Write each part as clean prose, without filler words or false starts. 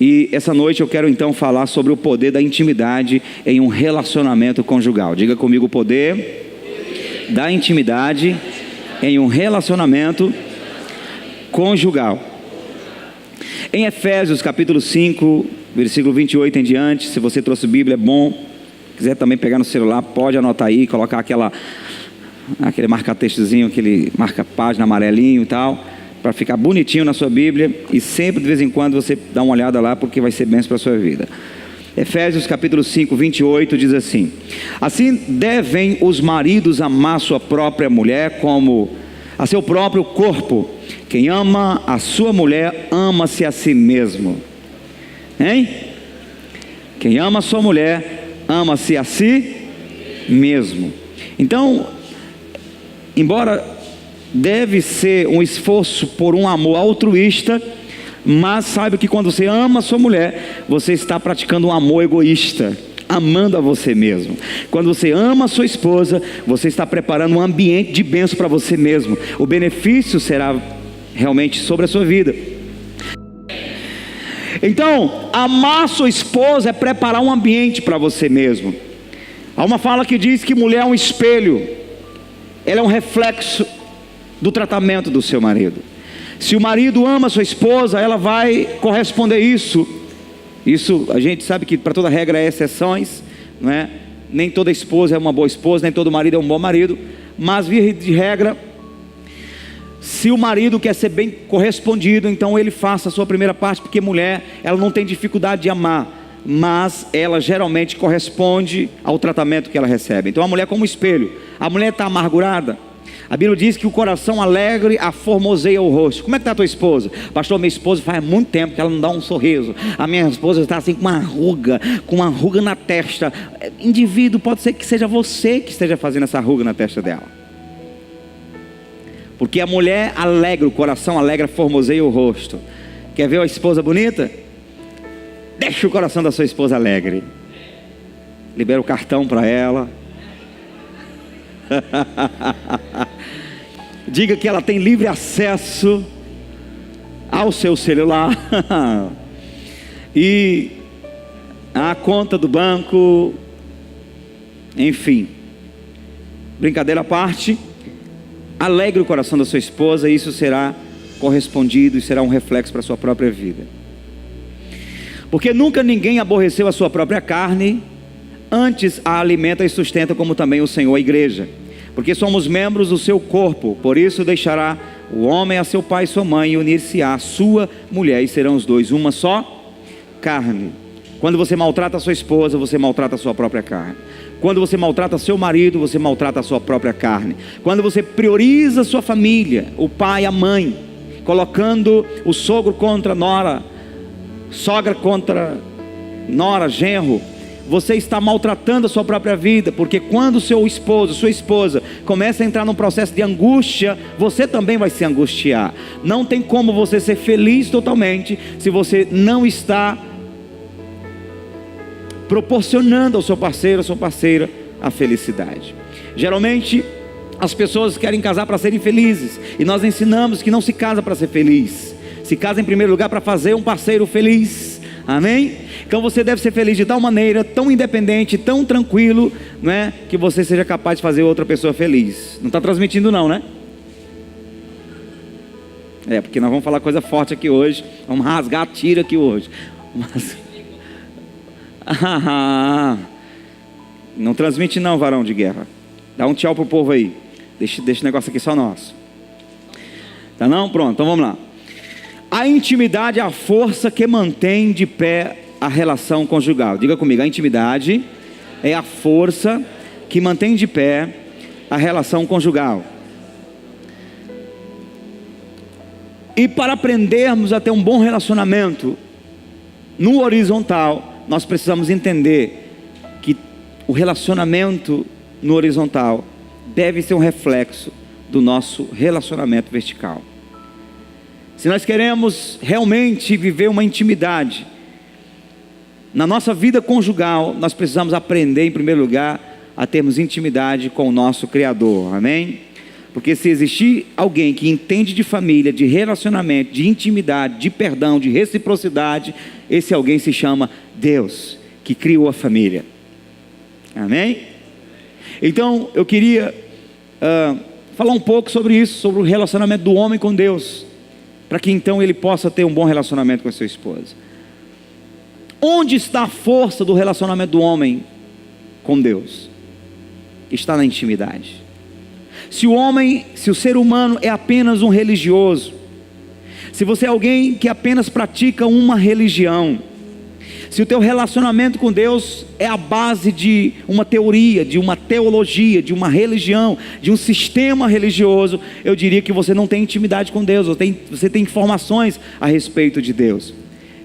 E essa noite eu quero então falar sobre o poder da intimidade em um relacionamento conjugal. Diga comigo: o poder da intimidade em um relacionamento conjugal. Em Efésios capítulo 5, versículo 28 em diante, se você trouxe Bíblia é bom. Quiser também pegar no celular, pode anotar aí, colocar aquele marca-textozinho, aquele marca-página amarelinho e tal, para ficar bonitinho na sua Bíblia, e sempre de vez em quando você dá uma olhada lá, porque vai ser bênção para a sua vida. Efésios capítulo 5, 28 diz assim: assim devem os maridos amar sua própria mulher como a seu próprio corpo. Quem ama a sua mulher, ama-se a si mesmo. Hein? Quem ama a sua mulher, ama-se a si mesmo. Então, embora deve ser um esforço por um amor altruísta, mas saiba que quando você ama a sua mulher, você está praticando um amor egoísta, amando a você mesmo. Quando você ama a sua esposa, você está preparando um ambiente de bênção para você mesmo. O benefício será realmente sobre a sua vida. Então, amar sua esposa é preparar um ambiente para você mesmo. Há uma fala que diz que mulher é um espelho, ela é um reflexo do tratamento do seu marido. Se o marido ama a sua esposa, ela vai corresponder isso. Isso a gente sabe que para toda regra há exceções, não é? Nem toda esposa é uma boa esposa, nem todo marido é um bom marido, mas via de regra, se o marido quer ser bem correspondido, então ele faça a sua primeira parte, porque mulher, ela não tem dificuldade de amar, mas ela geralmente corresponde ao tratamento que ela recebe. Então a mulher é como um espelho. A mulher está amargurada, a Bíblia diz que o coração alegre aformoseia o rosto. Como é que está a tua esposa? Pastor, minha esposa faz muito tempo que ela não dá um sorriso. A minha esposa está assim com uma ruga na testa. Indivíduo, pode ser que seja você que esteja fazendo essa ruga na testa dela. Porque a mulher alegra, o coração alegra, formoseia o rosto. Quer ver a esposa bonita? Deixa o coração da sua esposa alegre. Libera o cartão para ela. Diga que ela tem livre acesso ao seu celular e à conta do banco. Enfim, brincadeira à parte, alegre o coração da sua esposa, e isso será correspondido e será um reflexo para a sua própria vida. Porque nunca ninguém aborreceu a sua própria carne, antes a alimenta e sustenta, como também o Senhor a igreja. Porque somos membros do seu corpo. Por isso deixará o homem a seu pai e sua mãe, e unir-se-á a sua mulher, e serão os dois uma só carne. Quando você maltrata a sua esposa, você maltrata a sua própria carne. Quando você maltrata seu marido, você maltrata a sua própria carne. Quando você prioriza a sua família, o pai, a mãe, colocando o sogro contra a nora, sogra contra nora, genro, você está maltratando a sua própria vida. Porque quando seu esposo, sua esposa começa a entrar num processo de angústia, você também vai se angustiar. Não tem como você ser feliz totalmente se você não está proporcionando ao seu parceiro, à sua parceira, a felicidade. Geralmente as pessoas querem casar para serem felizes, e nós ensinamos que não se casa para ser feliz, se casa em primeiro lugar para fazer um parceiro feliz. Amém? Então você deve ser feliz de tal maneira, tão independente, tão tranquilo, não é? Que você seja capaz de fazer outra pessoa feliz. Não está transmitindo não, né? Porque nós vamos falar coisa forte aqui hoje. Vamos rasgar a tira aqui hoje. Mas... não transmite não, varão de guerra. Dá um tchau pro povo aí. Deixa esse negócio aqui só nosso. Tá não? Pronto, então vamos lá. A intimidade é a força que mantém de pé a relação conjugal. Diga comigo: a intimidade é a força que mantém de pé a relação conjugal. E para aprendermos a ter um bom relacionamento no horizontal, nós precisamos entender que o relacionamento no horizontal deve ser um reflexo do nosso relacionamento vertical. Se nós queremos realmente viver uma intimidade na nossa vida conjugal, nós precisamos aprender, em primeiro lugar, a termos intimidade com o nosso Criador. Amém? Porque se existir alguém que entende de família, de relacionamento, de intimidade, de perdão, de reciprocidade, esse alguém se chama Deus, que criou a família. Amém? Então eu queria falar um pouco sobre isso, sobre o relacionamento do homem com Deus, para que então ele possa ter um bom relacionamento com a sua esposa. Onde está a força do relacionamento do homem com Deus? Está na intimidade. Se o ser humano é apenas um religioso, se você é alguém que apenas pratica uma religião, se o teu relacionamento com Deus é a base de uma teoria, de uma teologia, de uma religião, de um sistema religioso, eu diria que você não tem intimidade com Deus, você tem informações a respeito de Deus.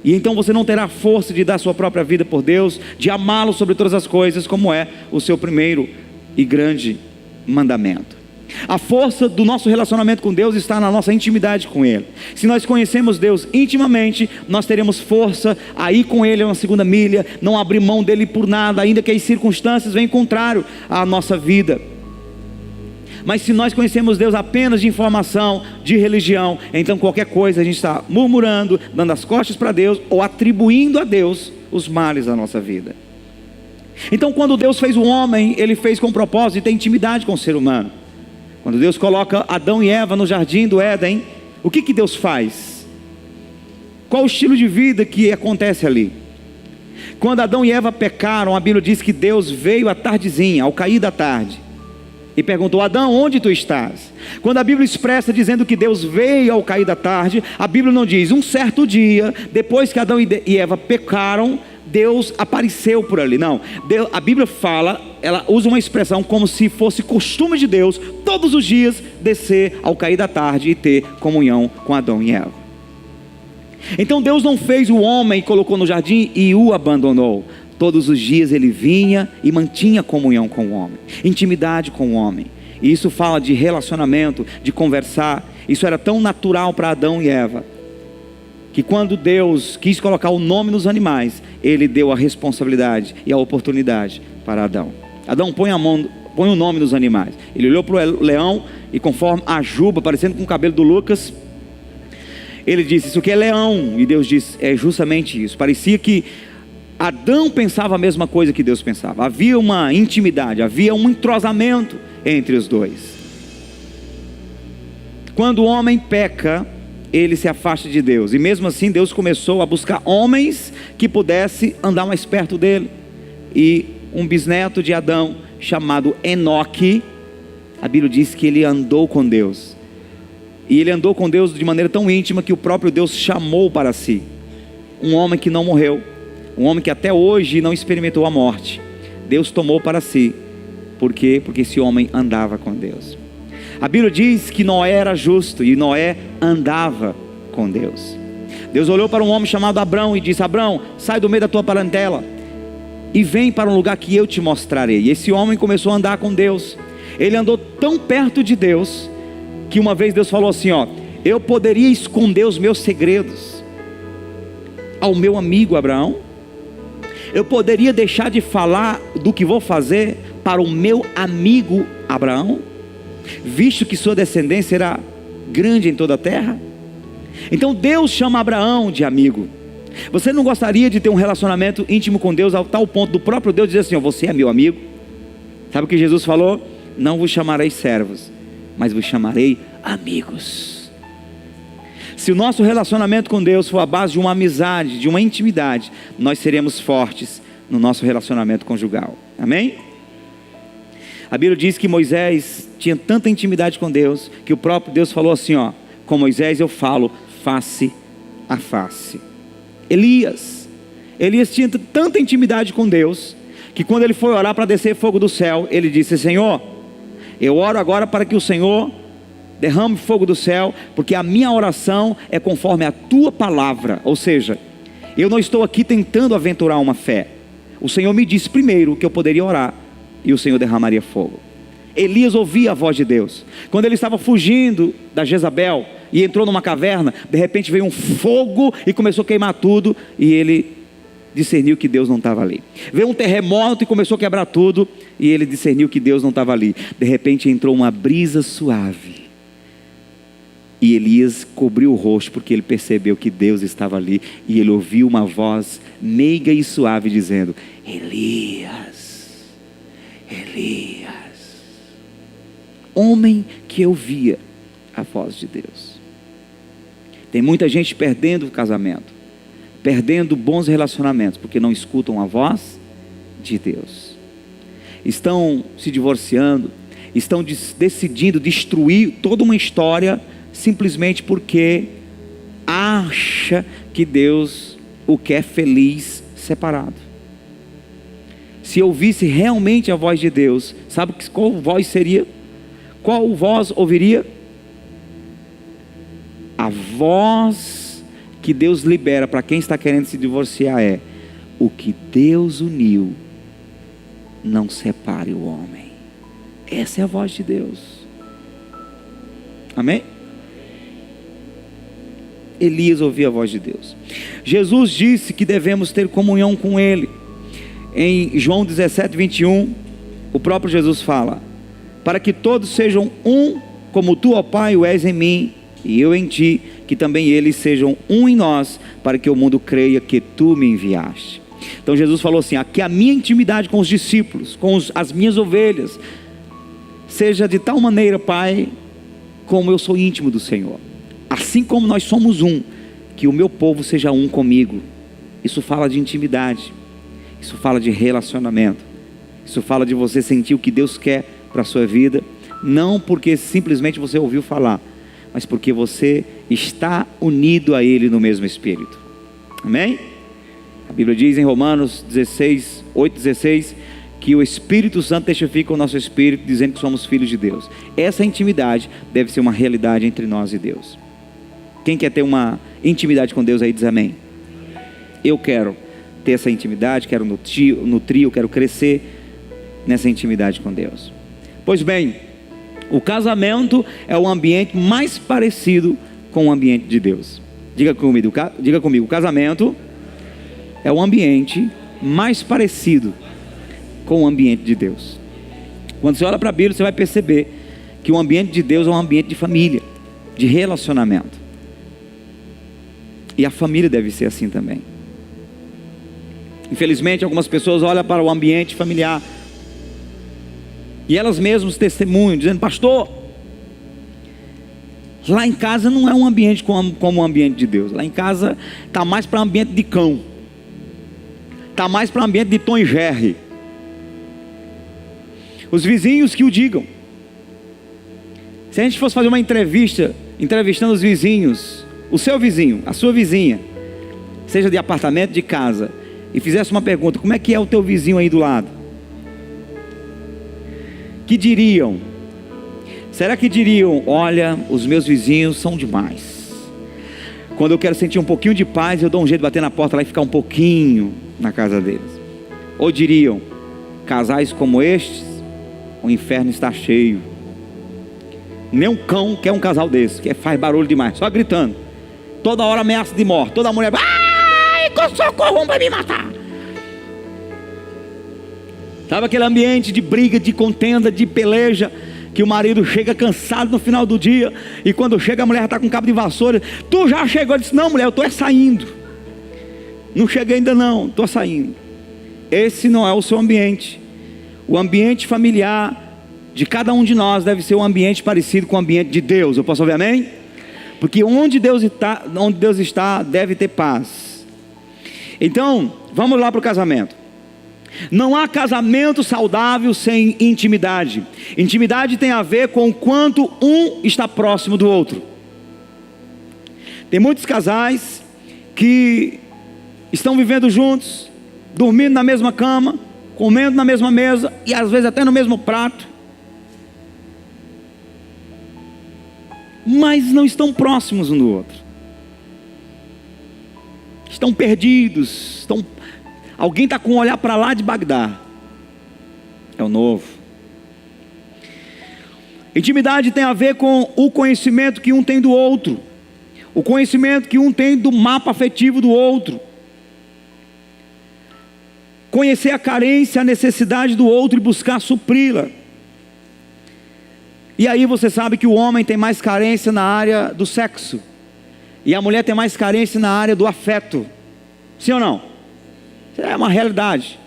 E então você não terá força de dar sua própria vida por Deus, de amá-lo sobre todas as coisas, como é o seu primeiro e grande mandamento. A força do nosso relacionamento com Deus está na nossa intimidade com Ele. Se nós conhecemos Deus intimamente, nós teremos força a ir com Ele uma segunda milha, não abrir mão dEle por nada, ainda que as circunstâncias venham contrário à nossa vida. Mas se nós conhecemos Deus apenas de informação, de religião, então qualquer coisa a gente está murmurando, dando as costas para Deus, ou atribuindo a Deus os males da nossa vida. Então quando Deus fez o homem, Ele fez com o propósito de ter intimidade com o ser humano. Quando Deus coloca Adão e Eva no jardim do Éden, o que Deus faz? Qual o estilo de vida que acontece ali? Quando Adão e Eva pecaram, a Bíblia diz que Deus veio à tardezinha, ao cair da tarde, e perguntou: Adão, onde tu estás? Quando a Bíblia expressa dizendo que Deus veio ao cair da tarde, a Bíblia não diz: um certo dia, depois que Adão e Eva pecaram, Deus apareceu por ali. Não, a Bíblia fala, ela usa uma expressão como se fosse costume de Deus, todos os dias, descer ao cair da tarde e ter comunhão com Adão e Eva. Então Deus não fez o homem e colocou no jardim e o abandonou. Todos os dias Ele vinha e mantinha comunhão com o homem, intimidade com o homem. E isso fala de relacionamento, de conversar. Isso era tão natural para Adão e Eva, que quando Deus quis colocar o nome nos animais, Ele deu a responsabilidade e a oportunidade para Adão. Adão, põe o nome nos animais. Ele olhou para o leão e, conforme a juba, parecendo com o cabelo do Lucas, ele disse: isso aqui é leão. E Deus disse: é justamente isso. Parecia que Adão pensava a mesma coisa que Deus pensava. Havia uma intimidade, havia um entrosamento entre os dois. Quando o homem peca, ele se afasta de Deus, e mesmo assim Deus começou a buscar homens que pudessem andar mais perto dele. E um bisneto de Adão, chamado Enoque, a Bíblia diz que ele andou com Deus, e ele andou com Deus de maneira tão íntima que o próprio Deus chamou para si um homem que não morreu, um homem que até hoje não experimentou a morte. Deus tomou para si. Por quê? Porque esse homem andava com Deus. A Bíblia diz que Noé era justo e Noé andava com Deus. Deus olhou para um homem chamado Abrão e disse: Abrão, sai do meio da tua parentela e vem para um lugar que eu te mostrarei. E esse homem começou a andar com Deus. Ele andou tão perto de Deus que uma vez Deus falou assim: eu poderia esconder os meus segredos ao meu amigo Abraão, eu poderia deixar de falar do que vou fazer para o meu amigo Abraão, visto que sua descendência era grande em toda a terra. Então Deus chama Abraão de amigo. Você não gostaria de ter um relacionamento íntimo com Deus ao tal ponto do próprio Deus dizer assim: você é meu amigo? Sabe o que Jesus falou? Não vos chamarei servos, mas vos chamarei amigos. Se o nosso relacionamento com Deus for a base de uma amizade, de uma intimidade, nós seremos fortes no nosso relacionamento conjugal. Amém? A Bíblia diz que Moisés tinha tanta intimidade com Deus, que o próprio Deus falou assim: com Moisés eu falo face a face. Elias tinha tanta intimidade com Deus, que quando ele foi orar para descer fogo do céu, ele disse: Senhor, eu oro agora para que o Senhor derrame fogo do céu, porque a minha oração é conforme a tua palavra. Ou seja, eu não estou aqui tentando aventurar uma fé. O Senhor me disse primeiro que eu poderia orar, e o Senhor derramaria fogo. Elias ouvia a voz de Deus. Quando ele estava fugindo da Jezabel e entrou numa caverna, de repente veio um fogo e começou a queimar tudo, e ele discerniu que Deus não estava ali. Veio um terremoto e começou a quebrar tudo, e ele discerniu que Deus não estava ali. De repente entrou uma brisa suave, e Elias cobriu o rosto, porque ele percebeu que Deus estava ali, e ele ouviu uma voz meiga e suave dizendo: Elias, Elias. Homem que ouvia a voz de Deus. Tem muita gente perdendo o casamento, perdendo bons relacionamentos, porque não escutam a voz de Deus. Estão se divorciando, estão decidindo destruir toda uma história, simplesmente porque acha que Deus o quer feliz separado. Se ouvisse realmente a voz de Deus, sabe qual voz seria? Qual voz ouviria? A voz que Deus libera para quem está querendo se divorciar é: o que Deus uniu, não separe o homem. Essa é a voz de Deus. Amém? Elias ouvia a voz de Deus. Jesus disse que devemos ter comunhão com Ele. Em João 17, 21, o próprio Jesus fala: para que todos sejam um, como tu, ó Pai, o és em mim, e eu em ti, que também eles sejam um em nós, para que o mundo creia que tu me enviaste. Então Jesus falou assim: que a minha intimidade com os discípulos, com as minhas ovelhas, seja de tal maneira, Pai, como eu sou íntimo do Senhor. Assim como nós somos um, que o meu povo seja um comigo. Isso fala de intimidade, isso fala de relacionamento, isso fala de você sentir o que Deus quer para a sua vida, não porque simplesmente você ouviu falar, mas porque você está unido a Ele no mesmo Espírito. Amém? A Bíblia diz em Romanos 16, 8:16, que o Espírito Santo testifica o nosso espírito, dizendo que somos filhos de Deus. Essa intimidade deve ser uma realidade entre nós e Deus. Quem quer ter uma intimidade com Deus aí diz amém. Eu quero ter essa intimidade, quero nutrir, eu quero crescer nessa intimidade com Deus. Pois bem, o casamento é o ambiente mais parecido com o ambiente de Deus. Diga comigo, o casamento é o ambiente mais parecido com o ambiente de Deus. Quando você olha para a Bíblia, você vai perceber que o ambiente de Deus é um ambiente de família, de relacionamento. E a família deve ser assim também. Infelizmente, algumas pessoas olham para o ambiente familiar e elas mesmas testemunham, dizendo: pastor, lá em casa não é um ambiente como o ambiente de Deus. Lá em casa está mais para ambiente de cão, está mais para ambiente de Tom e Jerry. Os vizinhos que o digam. Se a gente fosse fazer uma entrevista, entrevistando os vizinhos, o seu vizinho, a sua vizinha, seja de apartamento, de casa, e fizesse uma pergunta: como é que é o teu vizinho aí do lado? Que diriam? Será que diriam: olha, os meus vizinhos são demais. Quando eu quero sentir um pouquinho de paz, eu dou um jeito de bater na porta lá e ficar um pouquinho na casa deles. Ou diriam: casais como estes, o inferno está cheio. Nem um cão quer um casal desse, que faz barulho demais, só gritando, toda hora ameaça de morte, toda mulher: ai, socorro, vai me matar. Sabe aquele ambiente de briga, de contenda, de peleja, que o marido chega cansado no final do dia, e quando chega a mulher está com cabo de vassoura: tu já chegou? Ele disse: não, mulher, eu estou saindo. Não cheguei ainda não, estou saindo. Esse não é o seu ambiente. O ambiente familiar de cada um de nós deve ser um ambiente parecido com o ambiente de Deus. Eu posso ouvir amém? Porque onde Deus está, deve ter paz. Então, vamos lá para o casamento. Não há casamento saudável sem intimidade. Intimidade tem a ver com o quanto um está próximo do outro. Tem muitos casais que estão vivendo juntos, dormindo na mesma cama, comendo na mesma mesa e às vezes até no mesmo prato, mas não estão próximos um do outro. Estão perdidos. Alguém está com um olhar para lá de Bagdá. É o novo. Intimidade tem a ver com o conhecimento que um tem do outro, o conhecimento que um tem do mapa afetivo do outro. Conhecer a carência, a necessidade do outro e buscar supri-la. E aí você sabe que o homem tem mais carência na área do sexo, e a mulher tem mais carência na área do afeto. Sim ou não? É uma realidade.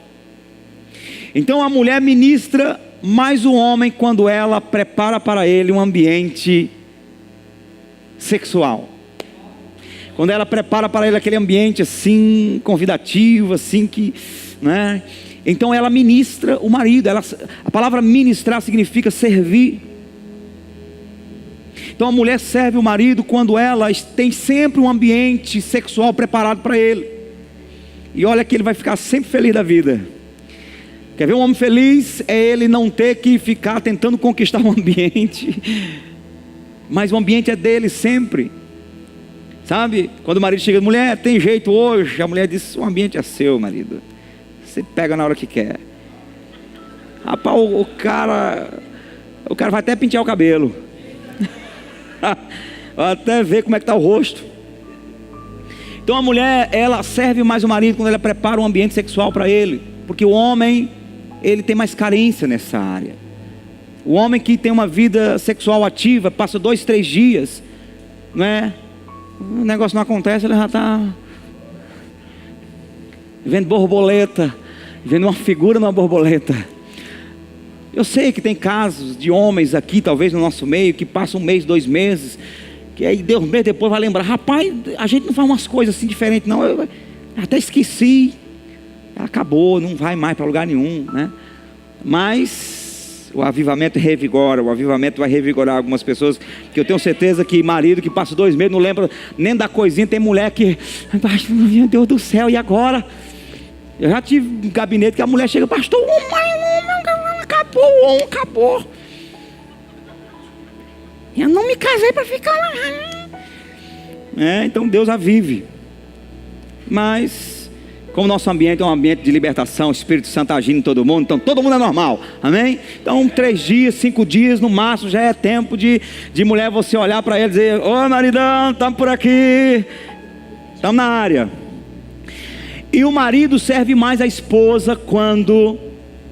Então a mulher ministra mais o homem quando ela prepara para ele um ambiente sexual. Quando ela prepara para ele aquele ambiente assim, convidativo, assim que, né? Então ela ministra o marido. A palavra ministrar significa servir. Então a mulher serve o marido quando ela tem sempre um ambiente sexual preparado para ele. E olha que ele vai ficar sempre feliz da vida. Quer ver um homem feliz? É ele não ter que ficar tentando conquistar o ambiente, mas o ambiente é dele sempre. Sabe? Quando o marido chega, mulher, tem jeito hoje? A mulher diz, o ambiente é seu, marido. Você pega na hora que quer. Rapaz, o cara vai até pentear o cabelo. Vai até ver como é que está o rosto. Então a mulher, ela serve mais o marido quando ela prepara um ambiente sexual para ele. Porque o homem, ele tem mais carência nessa área. O homem que tem uma vida sexual ativa, passa 2, 3 dias, né? O negócio não acontece, ele já está vendo borboleta, vendo uma figura numa borboleta. Eu sei que tem casos de homens aqui, talvez no nosso meio, que passam 1 mês, 2 meses, que aí Deus mesmo depois vai lembrar, rapaz, a gente não faz umas coisas assim diferentes não, eu até esqueci. Acabou, não vai mais para lugar nenhum, né? Mas o avivamento revigora, o avivamento vai revigorar algumas pessoas, que eu tenho certeza que marido que passa 2 meses não lembra nem da coisinha. Tem mulher que, meu Deus do céu, e agora? Eu já tive um gabinete que a mulher chega, pastor, acabou. Eu não me casei para ficar lá. Então Deus a vive. Mas como nosso ambiente é um ambiente de libertação, o Espírito Santo agindo em todo mundo, então todo mundo é normal, amém? Então 3 dias, 5 dias no máximo já é tempo de mulher você olhar para ele e dizer, ô maridão, estamos por aqui, estamos na área. E o marido serve mais a esposa quando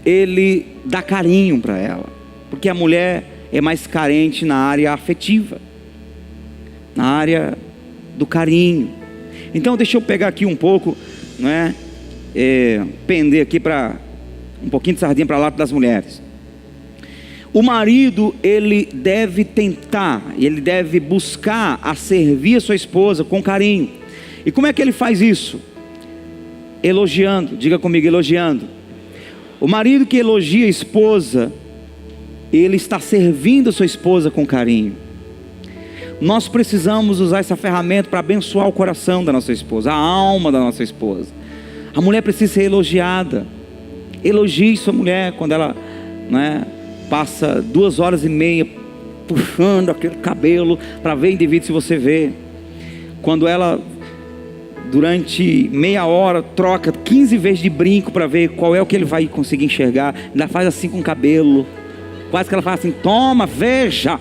ele dá carinho para ela, porque a mulher é mais carente na área afetiva, na área do carinho. Então deixa eu pegar aqui um pouco, né, pender aqui para um pouquinho de sardinha para o lado das mulheres. O marido, ele deve tentar, ele deve buscar a servir a sua esposa com carinho. E como é que ele faz isso? Elogiando, diga comigo, elogiando. O marido que elogia a esposa, ele está servindo a sua esposa com carinho. Nós precisamos usar essa ferramenta para abençoar o coração da nossa esposa, a alma da nossa esposa. A mulher precisa ser elogiada. Elogie sua mulher quando ela, né, passa 2 horas e meia puxando aquele cabelo para ver indivíduo, se você vê. Quando ela, durante meia hora, troca 15 vezes de brinco para ver qual é o que ele vai conseguir enxergar. Ainda faz assim com o cabelo. Quase que ela fala assim, toma, veja.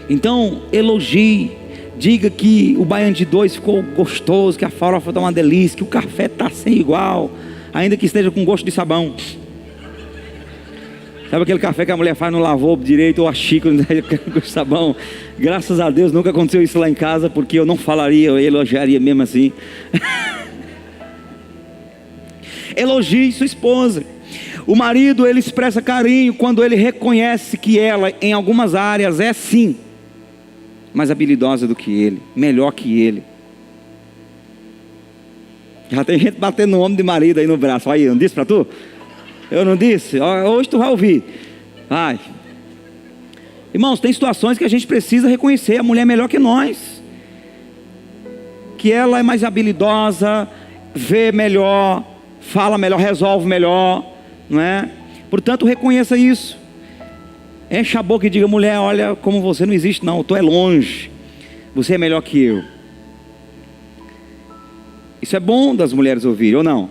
Então, elogie, diga que o baiano de 2 ficou gostoso, que a farofa está uma delícia, que o café está sem igual, ainda que esteja com gosto de sabão. Sabe aquele café que a mulher faz, não lavou direito, ou a xícara não tem gosto de sabão? Graças a Deus nunca aconteceu isso lá em casa, porque eu não falaria, eu elogiaria mesmo assim. Elogie sua esposa. O marido, ele expressa carinho quando ele reconhece que ela, em algumas áreas, é sim mais habilidosa do que ele, melhor que ele. Já tem gente batendo no ombro de marido aí no braço. Aí, eu não disse para tu? Eu não disse? Hoje tu vai ouvir. Vai. Irmãos, tem situações que a gente precisa reconhecer a mulher melhor que nós, que ela é mais habilidosa, vê melhor, fala melhor, resolve melhor, não é? Portanto, reconheça isso. Enche a boca e diga, mulher, olha, como você não existe não, tu é longe, você é melhor que eu. Isso é bom das mulheres ouvirem, ou não?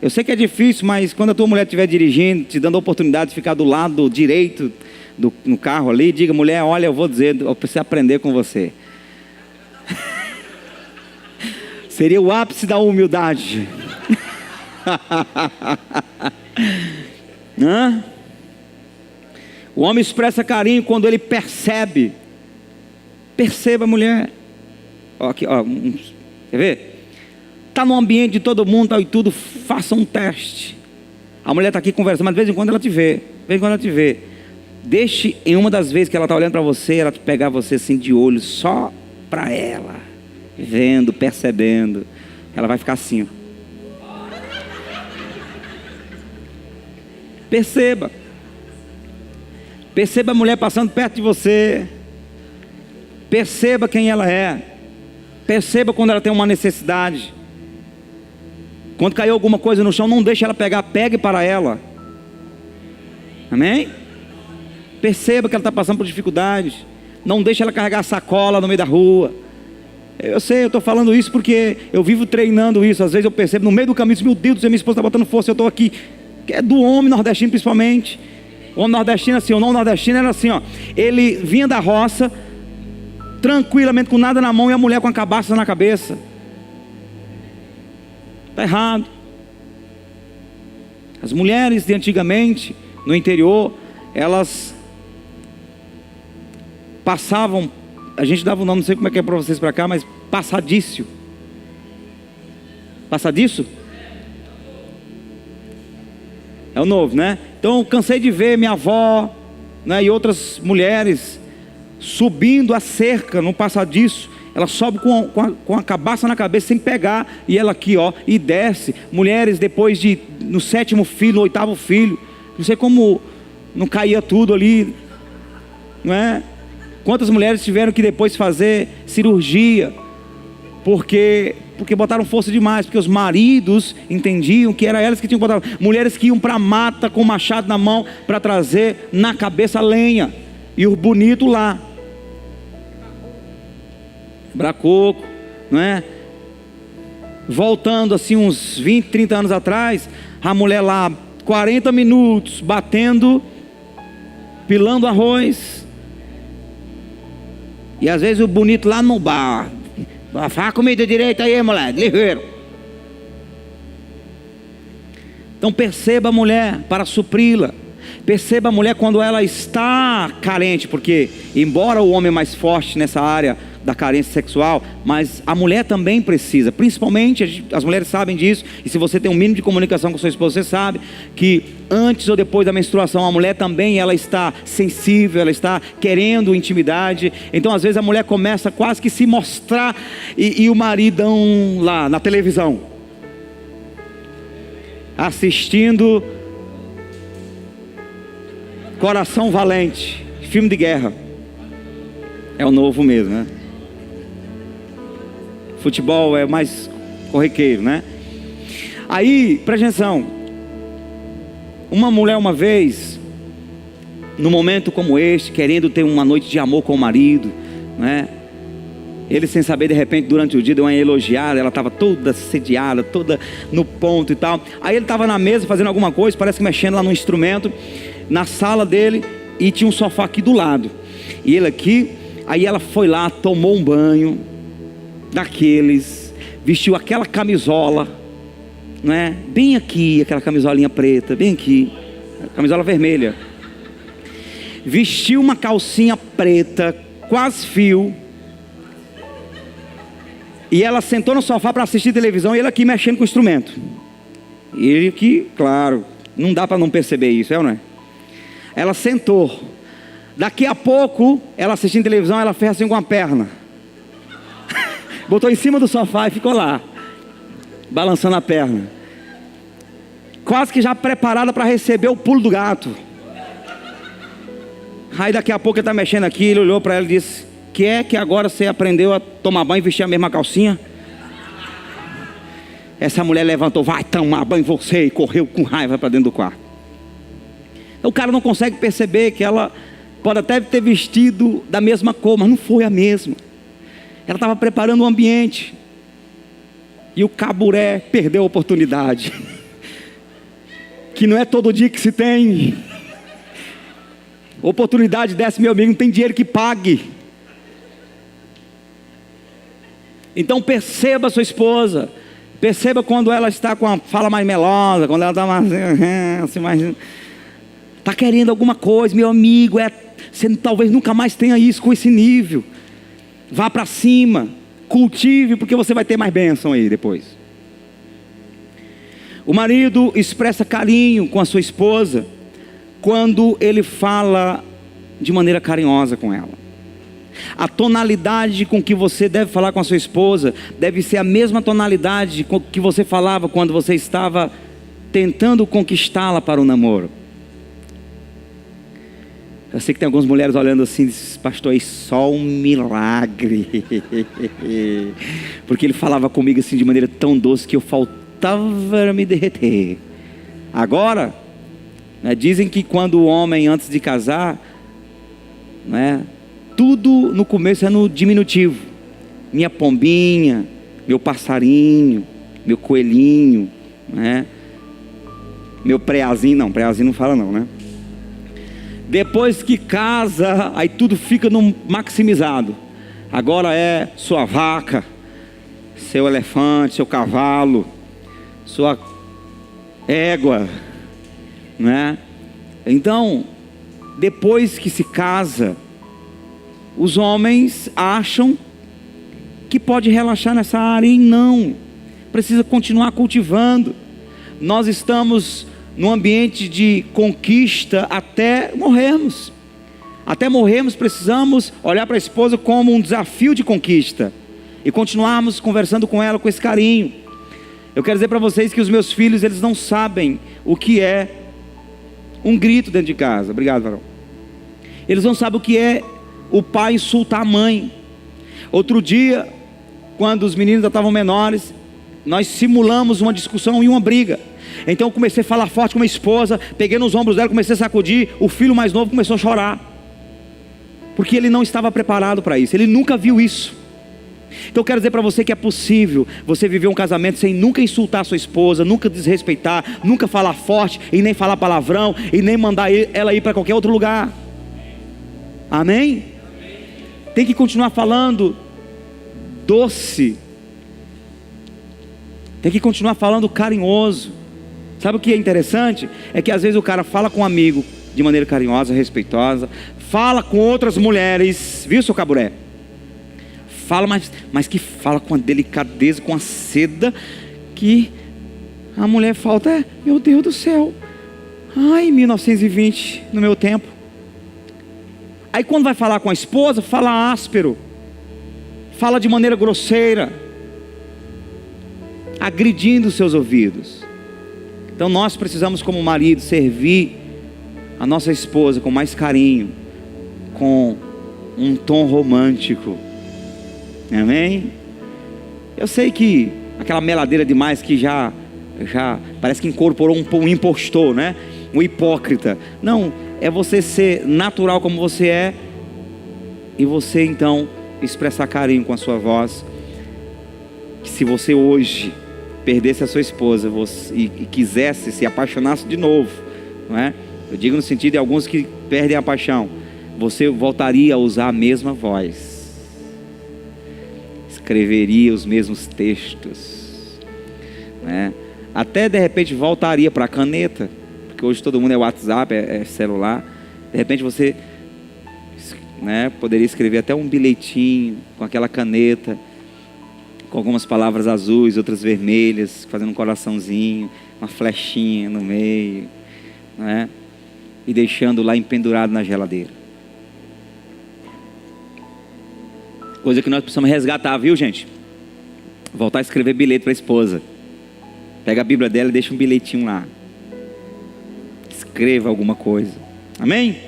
Eu sei que é difícil, mas quando a tua mulher estiver dirigindo, te dando a oportunidade de ficar do lado direito no carro ali, diga, mulher, olha, eu vou dizer, eu preciso aprender com você. Seria o ápice da humildade. Hã? O homem expressa carinho quando ele percebe. Perceba, mulher. Ó, aqui, ó, quer ver? Está no ambiente de todo mundo, tal e tudo, faça um teste. A mulher está aqui conversando, mas de vez em quando ela te vê. De vez em quando ela te vê. Deixe em uma das vezes que ela está olhando para você, ela pegar você assim de olho só para ela, vendo, percebendo. Ela vai ficar assim, ó. Perceba. Perceba a mulher passando perto de você. Perceba quem ela é. Perceba quando ela tem uma necessidade. Quando caiu alguma coisa no chão, não deixe ela pegar, pegue para ela. Amém? Perceba que ela está passando por dificuldades. Não deixe ela carregar a sacola no meio da rua. Eu sei, eu estou falando isso porque eu vivo treinando isso. Às vezes eu percebo no meio do caminho, meu Deus, minha esposa está botando força, eu estou aqui. Que é do homem nordestino principalmente. O homem nordestino assim, o não nordestino era assim, ó. Ele vinha da roça, tranquilamente, com nada na mão, e a mulher com a cabaça na cabeça. Está errado. As mulheres de antigamente, no interior, elas passavam, a gente dava o nome, não sei como é que é para vocês para cá, mas passadício. Passadiço? É o novo, né? Então eu cansei de ver minha avó, né, e outras mulheres subindo a cerca no passadiço. Ela sobe com a cabaça na cabeça sem pegar, e ela aqui, ó, e desce. Mulheres depois de, no 7º filho, no 8º filho, não sei como não caía tudo ali, não é? Quantas mulheres tiveram que depois fazer cirurgia, porque botaram força demais, porque os maridos entendiam que era elas que tinham que botar. Mulheres que iam para a mata com o machado na mão para trazer na cabeça a lenha, e o bonito lá, bracoco, não é? Voltando assim uns 20, 30 anos atrás, a mulher lá 40 minutos batendo, pilando arroz, e às vezes o bonito lá no bar, faz a comida direita aí, moleque, ligeiro. Então perceba a mulher para supri-la. Perceba a mulher quando ela está carente, porque embora o homem é mais forte nessa área da carência sexual, mas a mulher também precisa, principalmente as mulheres sabem disso, e se você tem um mínimo de comunicação com sua esposa, você sabe que antes ou depois da menstruação, a mulher também, ela está sensível, ela está querendo intimidade. Então às vezes a mulher começa quase que se mostrar, e o maridão lá na televisão, assistindo Coração Valente, filme de guerra. É o novo mesmo, né? Futebol é mais corriqueiro, né? Aí, presta atenção. Uma mulher uma vez, num momento como este, querendo ter uma noite de amor com o marido, né? Ele sem saber, de repente, durante o dia, deu uma elogiada. Ela estava toda sediada, toda no ponto e tal. Aí ele estava na mesa fazendo alguma coisa, parece que mexendo lá no instrumento, na sala dele, e tinha um sofá aqui do lado. E ele aqui, aí ela foi lá, tomou um banho daqueles, vestiu aquela camisola, né? Bem aqui, aquela camisolinha preta, bem aqui, camisola vermelha. Vestiu uma calcinha preta, quase fio. E ela sentou no sofá para assistir televisão, e ele aqui mexendo com o instrumento. E ele aqui, claro, não dá para não perceber isso, não é? Ela sentou. Daqui a pouco, ela assistindo televisão, ela fez assim com a perna. Botou em cima do sofá e ficou lá, balançando a perna. Quase que já preparada para receber o pulo do gato. Aí daqui a pouco ele está mexendo aqui, ele olhou para ela e disse: que é que agora você aprendeu a tomar banho e vestir a mesma calcinha? Essa mulher levantou, vai tomar banho você, e correu com raiva para dentro do quarto. O cara não consegue perceber que ela pode até ter vestido da mesma cor, mas não foi a mesma. Ela estava preparando o ambiente, e o caburé perdeu a oportunidade, que não é todo dia que se tem. Oportunidade dessa, meu amigo, não tem dinheiro que pague. Então perceba a sua esposa. Perceba quando ela está com a fala mais melosa, quando ela está mais assim, está querendo alguma coisa, meu amigo, você talvez nunca mais tenha isso com esse nível. Vá para cima, cultive, porque você vai ter mais bênção aí depois. O marido expressa carinho com a sua esposa quando ele fala de maneira carinhosa com ela. A tonalidade com que você deve falar com a sua esposa deve ser a mesma tonalidade com que você falava quando você estava tentando conquistá-la para o namoro. Eu sei que tem algumas mulheres olhando assim, diz, pastor, é só um milagre. Porque ele falava comigo assim de maneira tão doce que eu faltava me derreter. Agora, né, dizem que quando o homem antes de casar, né, tudo no começo é no diminutivo. Minha pombinha, meu passarinho, meu coelhinho, né, meu preazinho, não, preazinho não fala não, né? Depois que casa, aí tudo fica no maximizado. Agora é sua vaca, seu elefante, seu cavalo, sua égua, né? Então, depois que se casa, os homens acham que pode relaxar nessa área e não, precisa continuar cultivando. Nós estamos num ambiente de conquista até morrermos. Até morrermos precisamos olhar para a esposa como um desafio de conquista e continuarmos conversando com ela com esse carinho. Eu quero dizer para vocês que os meus filhos, eles não sabem o que é um grito dentro de casa. Obrigado, varão. Eles não sabem o que é o pai insultar a mãe. Outro dia, quando os meninos ainda estavam menores, nós simulamos uma discussão e uma briga. Então eu comecei a falar forte com minha esposa, peguei nos ombros dela, comecei a sacudir. O filho mais novo começou a chorar, porque ele não estava preparado para isso, ele nunca viu isso. Então eu quero dizer para você que é possível você viver um casamento sem nunca insultar a sua esposa, nunca desrespeitar, nunca falar forte, e nem falar palavrão, e nem mandar ela ir para qualquer outro lugar. Amém? Tem que continuar falando doce, tem que continuar falando carinhoso. Sabe o que é interessante? É que às vezes o cara fala com um amigo de maneira carinhosa, respeitosa, fala com outras mulheres, viu, seu caburé? Fala, mas que fala com a delicadeza, com a seda, que a mulher falta, meu Deus do céu, ai, 1920 no meu tempo. Aí quando vai falar com a esposa, fala áspero, fala de maneira grosseira, agredindo os seus ouvidos. Então nós precisamos, como marido, servir a nossa esposa com mais carinho, com um tom romântico. Amém? Eu sei que aquela meladeira demais que já parece que incorporou um impostor, né? Um hipócrita. Não, é você ser natural como você é, e você então expressar carinho com a sua voz. Que se você hoje perdesse a sua esposa e quisesse se apaixonasse de novo, não é? Eu digo no sentido de alguns que perdem a paixão, você voltaria a usar a mesma voz, escreveria os mesmos textos, né? Até de repente voltaria para a caneta, porque hoje todo mundo é WhatsApp, é celular. De repente você, né, poderia escrever até um bilhetinho com aquela caneta, com algumas palavras azuis, outras vermelhas, fazendo um coraçãozinho, uma flechinha no meio, né? E deixando lá empendurado na geladeira. Coisa que nós precisamos resgatar, viu, gente? Voltar a escrever bilhete para a esposa. Pega a Bíblia dela e deixa um bilhetinho lá. Escreva alguma coisa. Amém?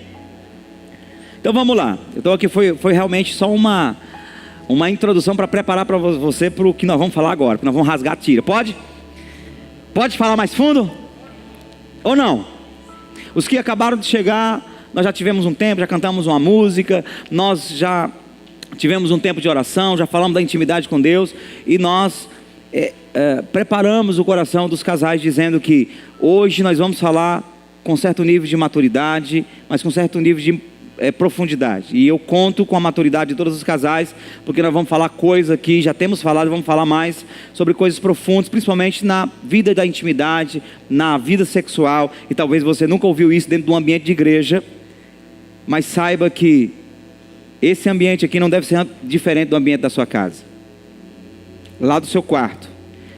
Então vamos lá. Então aqui foi realmente só uma introdução para preparar para você para o que nós vamos falar agora, porque nós vamos rasgar a tira. Pode? Pode falar mais fundo? Ou não? Os que acabaram de chegar, nós já tivemos um tempo, já cantamos uma música, nós já tivemos um tempo de oração, já falamos da intimidade com Deus, e nós preparamos o coração dos casais dizendo que hoje nós vamos falar com certo nível de maturidade, mas com certo nível de profundidade. E eu conto com a maturidade de todos os casais, porque nós vamos falar coisas aqui, já temos falado, vamos falar mais sobre coisas profundas, principalmente na vida da intimidade, na vida sexual. E talvez você nunca ouviu isso dentro de um ambiente de igreja, mas saiba que esse ambiente aqui não deve ser diferente do ambiente da sua casa, lá do seu quarto.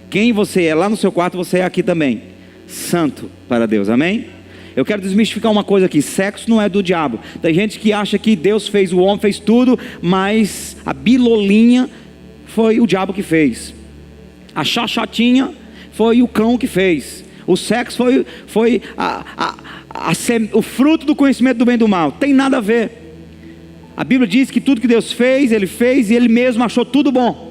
Quem você é lá no seu quarto, você é aqui também, santo para Deus, amém? Eu quero desmistificar uma coisa aqui: sexo não é do diabo. Tem gente que acha que Deus fez o homem, fez tudo, mas a bilolinha foi o diabo que fez. A chachatinha foi o cão que fez. O sexo foi o fruto do conhecimento do bem e do mal. Tem nada a ver. A Bíblia diz que tudo que Deus fez e Ele mesmo achou tudo bom.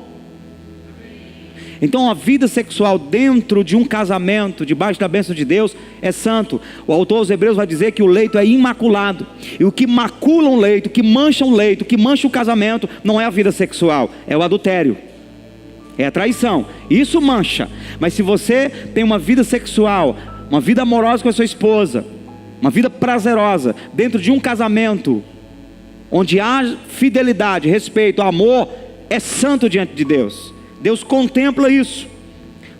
Então a vida sexual dentro de um casamento, debaixo da bênção de Deus, é santo. O autor aos Hebreus vai dizer que o leito é imaculado. E o que macula um leito, o que mancha um leito, o que mancha o casamento, não é a vida sexual, é o adultério, é a traição. Isso mancha. Mas se você tem uma vida sexual, uma vida amorosa com a sua esposa, uma vida prazerosa, dentro de um casamento, onde há fidelidade, respeito, amor, é santo diante de Deus. Deus contempla isso,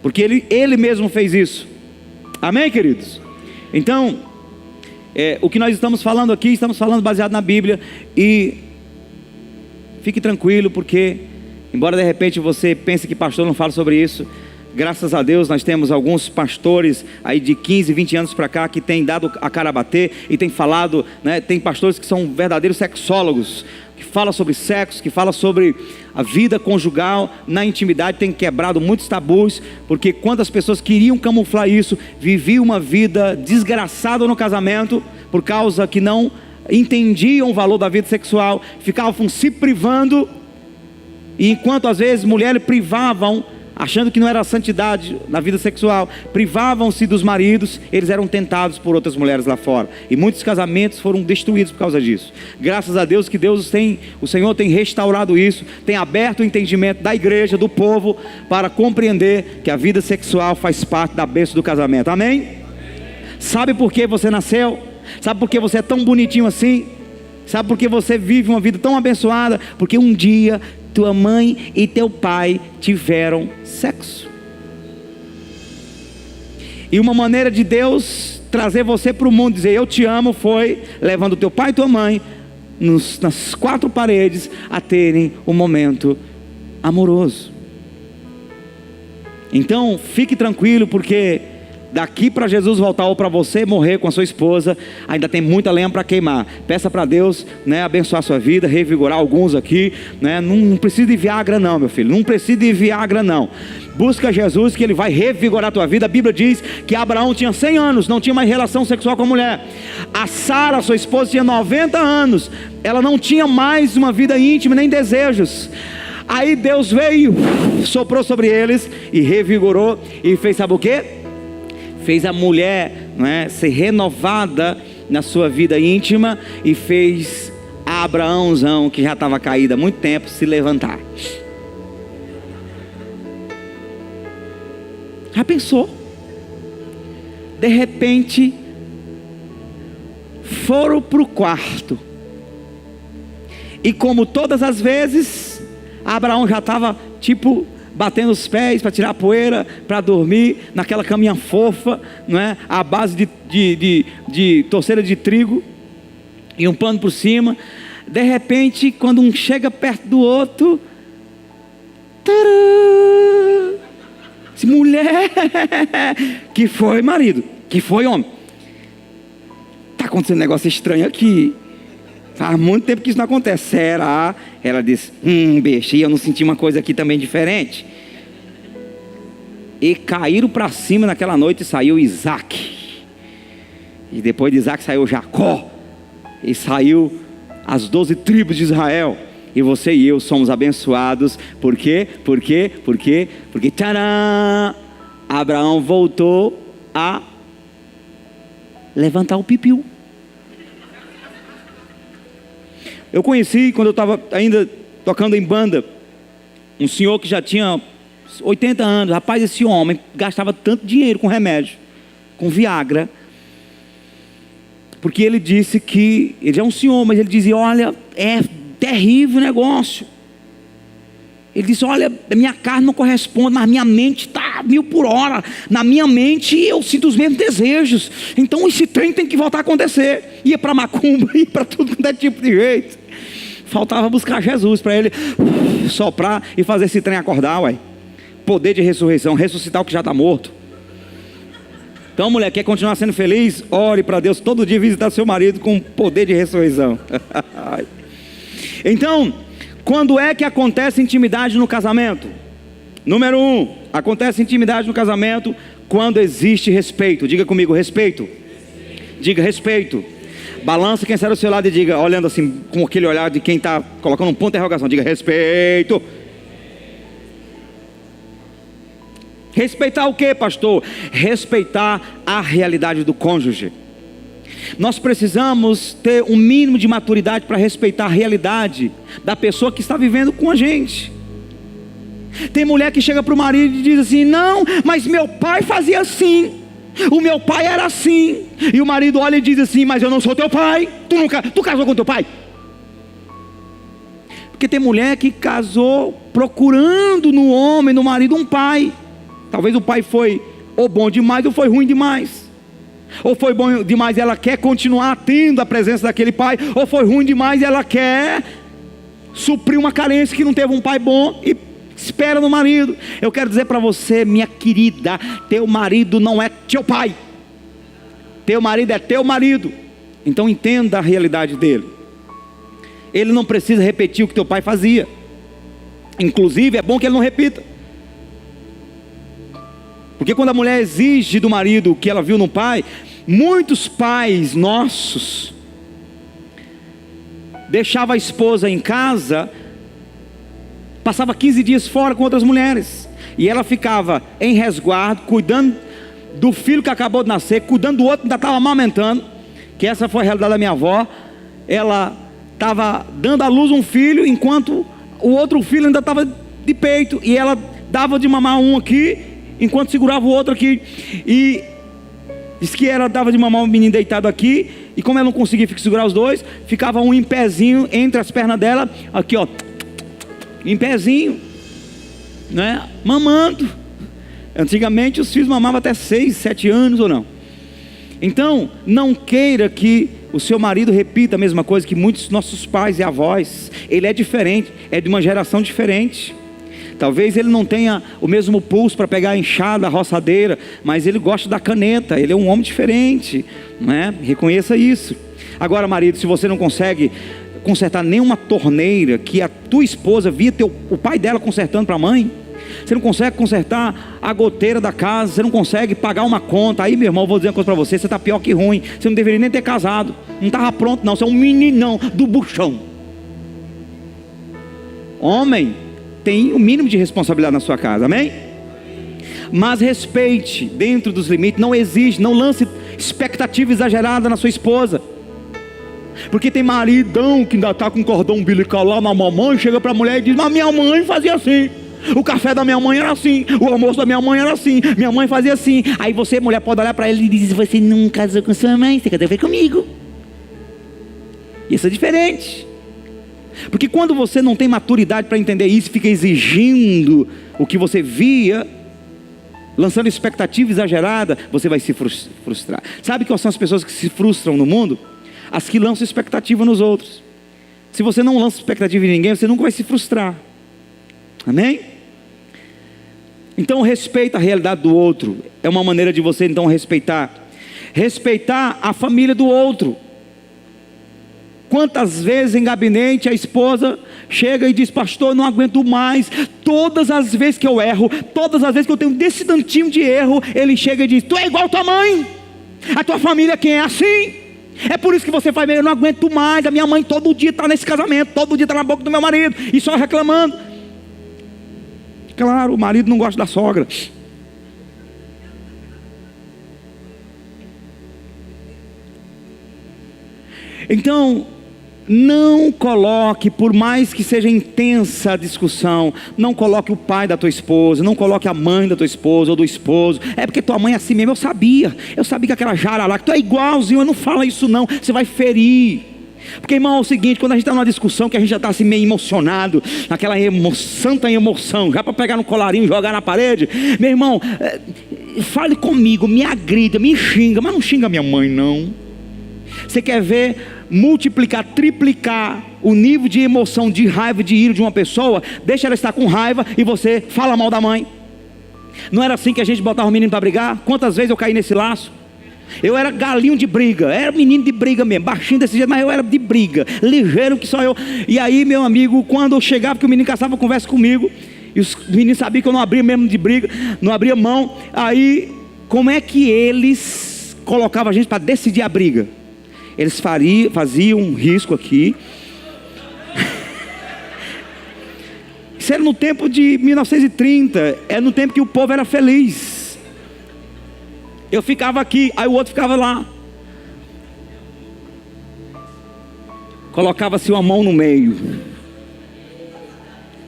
porque Ele mesmo fez isso. Amém, queridos? Então, o que nós estamos falando aqui, estamos falando baseado na Bíblia. E fique tranquilo, porque embora de repente você pense que pastor não fala sobre isso, graças a Deus nós temos alguns pastores aí de 15, 20 anos para cá que têm dado a cara a bater e têm falado, né? Tem pastores que são verdadeiros sexólogos, que fala sobre sexo, que fala sobre a vida conjugal na intimidade, tem quebrado muitos tabus, porque quando as pessoas queriam camuflar isso, viviam uma vida desgraçada no casamento, por causa que não entendiam o valor da vida sexual, ficavam se privando, e enquanto às vezes mulheres privavam, achando que não era santidade na vida sexual, privavam-se dos maridos, eles eram tentados por outras mulheres lá fora, e muitos casamentos foram destruídos por causa disso. Graças a Deus que o Senhor tem restaurado isso, tem aberto o entendimento da igreja, do povo, para compreender que a vida sexual faz parte da bênção do casamento, amém? Sabe por que você nasceu? Sabe por que você é tão bonitinho assim? Sabe por que você vive uma vida tão abençoada? Porque um dia tua mãe e teu pai tiveram sexo. E uma maneira de Deus trazer você para o mundo, dizer eu te amo, foi levando teu pai e tua mãe nas quatro paredes a terem um momento amoroso. Então fique tranquilo, porque daqui para Jesus voltar, ou para você morrer com a sua esposa, ainda tem muita lenha para queimar. Peça para Deus, né, abençoar a sua vida, revigorar alguns aqui, né? Não precisa de Viagra não, meu filho, não precisa de Viagra não. Busca Jesus, que Ele vai revigorar a tua vida. A Bíblia diz que Abraão tinha 100 anos, não tinha mais relação sexual com a mulher. A Sara, sua esposa, tinha 90 anos, ela não tinha mais uma vida íntima, nem desejos. Aí Deus veio, soprou sobre eles e revigorou, e fez, sabe o que? Fez a mulher, né, ser renovada na sua vida íntima, e fez a Abraãozão, que já estava caído há muito tempo, se levantar. Já pensou? De repente foram para o quarto, e como todas as vezes, Abraão já estava tipo batendo os pés para tirar a poeira, para dormir naquela caminha fofa, não é? À base de torceira de trigo e um pano por cima. De repente, quando um chega perto do outro, tará, disse, mulher, que foi, marido? Que foi, homem? Está acontecendo um negócio estranho aqui. Faz muito tempo que isso não acontece. Será? Ela disse, beixa, e eu não senti uma coisa aqui também diferente? E caíram para cima naquela noite, e saiu Isaac. E depois de Isaac saiu Jacó. E saiu as 12 tribos de Israel. E você e eu somos abençoados. Por quê? Porque, tcharam! Abraão voltou a levantar o pipiu. Eu conheci, quando eu estava ainda tocando em banda, um senhor que já tinha 80 anos. Rapaz, esse homem gastava tanto dinheiro com remédio, com Viagra, Porque ele disse que, ele é um senhor, mas ele dizia: olha, é terrível o negócio. Ele disse: olha, minha carne não corresponde, mas minha mente está 1000 por hora. Na minha mente eu sinto os mesmos desejos. Então esse trem tem que voltar a acontecer. Ia para macumba, ia para tudo quanto é tipo de jeito. Faltava buscar Jesus para ele soprar e fazer esse trem acordar, ué. Poder de ressurreição, ressuscitar o que já está morto. Então, mulher, quer continuar sendo feliz? Ore para Deus todo dia visitar seu marido com poder de ressurreição. Então, quando é que acontece intimidade no casamento? Número 1, acontece intimidade no casamento quando existe respeito. Diga comigo, respeito. Diga respeito. Balança quem está do seu lado e diga, olhando assim, com aquele olhar de quem está colocando um ponto de interrogação. Diga respeito. Respeitar o que, pastor? Respeitar a realidade do cônjuge. Nós precisamos ter um mínimo de maturidade para respeitar a realidade da pessoa que está vivendo com a gente. Tem mulher que chega para o marido e diz assim: não, mas meu pai fazia assim, o meu pai era assim. E o marido olha e diz assim: mas eu não sou teu pai. Tu casou com teu pai? Porque tem mulher que casou procurando no homem, no marido, um pai. Talvez o pai foi ou bom demais ou foi ruim demais. Ou foi bom demais e ela quer continuar tendo a presença daquele pai, ou foi ruim demais e ela quer suprir uma carência que não teve um pai bom e espera no marido. Eu quero dizer para você, minha querida, teu marido não é teu pai. Teu marido é teu marido. Então entenda a realidade dele. Ele não precisa repetir o que teu pai fazia. Inclusive é bom que ele não repita. Porque quando a mulher exige do marido o que ela viu no pai, muitos pais nossos deixavam a esposa em casa, passava 15 dias fora com outras mulheres, e ela ficava em resguardo, cuidando do filho que acabou de nascer, cuidando do outro que ainda estava amamentando, que essa foi a realidade da minha avó. Ela estava dando à luz um filho, enquanto o outro filho ainda estava de peito, e ela dava de mamar um aqui, enquanto segurava o outro aqui. E diz que ela dava de mamar um menino deitado aqui, e como ela não conseguia segurar os dois, ficava um em pezinho entre as pernas dela, aqui ó, em pezinho, né, mamando. Antigamente os filhos mamavam até 6, 7 anos ou não. Então não queira que o seu marido repita a mesma coisa que muitos nossos pais e avós. Ele é diferente, é de uma geração diferente. Talvez ele não tenha o mesmo pulso para pegar a enxada, a roçadeira, mas ele gosta da caneta, ele é um homem diferente, né? Reconheça isso. Agora, marido, se você não consegue consertar nenhuma torneira que a tua esposa via o pai dela consertando para a mãe, você não consegue consertar a goteira da casa, você não consegue pagar uma conta, aí, meu irmão, eu vou dizer uma coisa para você, você está pior que ruim, você não deveria nem ter casado, não estava pronto não, você é um meninão do buchão. Homem tem o mínimo de responsabilidade na sua casa, amém? Mas respeite dentro dos limites, não exige, não lance expectativa exagerada na sua esposa. Porque tem maridão que ainda está com cordão umbilical lá na mamãe, chega para a mulher e diz: mas minha mãe fazia assim, o café da minha mãe era assim, o almoço da minha mãe era assim, minha mãe fazia assim. Aí você, mulher, pode olhar para ele e dizer: você não casou com sua mãe, você casou comigo. Isso é diferente. Porque quando você não tem maturidade para entender isso, fica exigindo o que você via, lançando expectativa exagerada, você vai se frustrar. Sabe quais são as pessoas que se frustram no mundo? As que lançam expectativa nos outros. Se você não lança expectativa em ninguém, você nunca vai se frustrar. Amém? Então respeita a realidade do outro. É uma maneira de você então respeitar a família do outro. Quantas vezes em gabinete a esposa chega e diz: pastor, eu não aguento mais, todas as vezes que eu erro, todas as vezes que eu tenho desse tantinho de erro, ele chega e diz: tu é igual tua mãe, a tua família quem é assim, é por isso que você faz bem. Eu não aguento mais, a minha mãe todo dia está nesse casamento, todo dia está na boca do meu marido, e só reclamando. Claro, o marido não gosta da sogra. Então, Não coloque, por mais que seja intensa a discussão, não coloque o pai da tua esposa, não coloque a mãe da tua esposa ou do esposo. É porque tua mãe é assim mesmo, eu sabia que aquela jara lá, que tu é igualzinho, eu não falo isso não, você vai ferir. Porque, irmão, é o seguinte, quando a gente está numa discussão que a gente já está assim meio emocionado, naquela santa emoção, já para pegar no colarinho e jogar na parede, meu irmão, fale comigo, me agrida, me xinga, mas não xinga minha mãe não. Você quer ver multiplicar, triplicar o nível de emoção, de raiva, de ira de uma pessoa? Deixa ela estar com raiva e você fala mal da mãe. Não era assim que a gente botava o menino para brigar? Quantas vezes eu caí nesse laço? Eu era galinho de briga, era menino de briga mesmo, baixinho desse jeito, mas eu era de briga, ligeiro que só eu. E aí, meu amigo, quando eu chegava, que o menino caçava conversa comigo, e os meninos sabiam que eu não abria mesmo de briga, não abria mão. Aí, como é que eles colocavam a gente para decidir a briga? Eles faziam um risco aqui. Isso era no tempo de 1930, é no tempo que o povo era feliz. Eu ficava aqui, aí o outro ficava lá. Colocava-se uma mão no meio.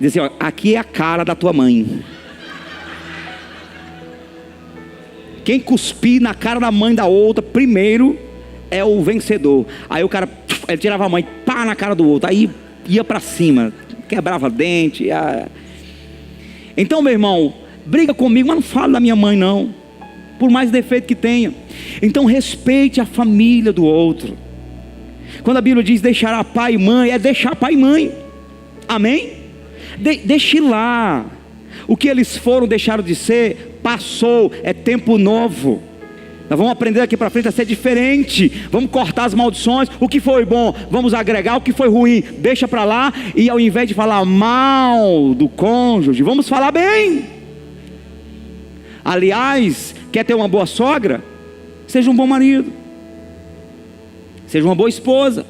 Dizia assim, ó, aqui é a cara da tua mãe. Quem cuspir na cara da mãe da outra primeiro é o vencedor. Aí o cara, ele tirava a mãe, pá na cara do outro. Aí ia pra cima, quebrava dente. Então, meu irmão, briga comigo, mas não fala da minha mãe não, por mais defeito que tenha. Então respeite a família do outro. Quando a Bíblia diz deixará pai e mãe, é deixar pai e mãe. Amém? Deixe lá. O que eles foram, deixaram de ser, passou, é tempo novo. Nós vamos aprender aqui para frente a ser diferente. Vamos cortar as maldições. O que foi bom, vamos agregar. O que foi ruim, deixa para lá. E ao invés de falar mal do cônjuge, vamos falar bem. Aliás, quer ter uma boa sogra? Seja um bom marido, seja uma boa esposa.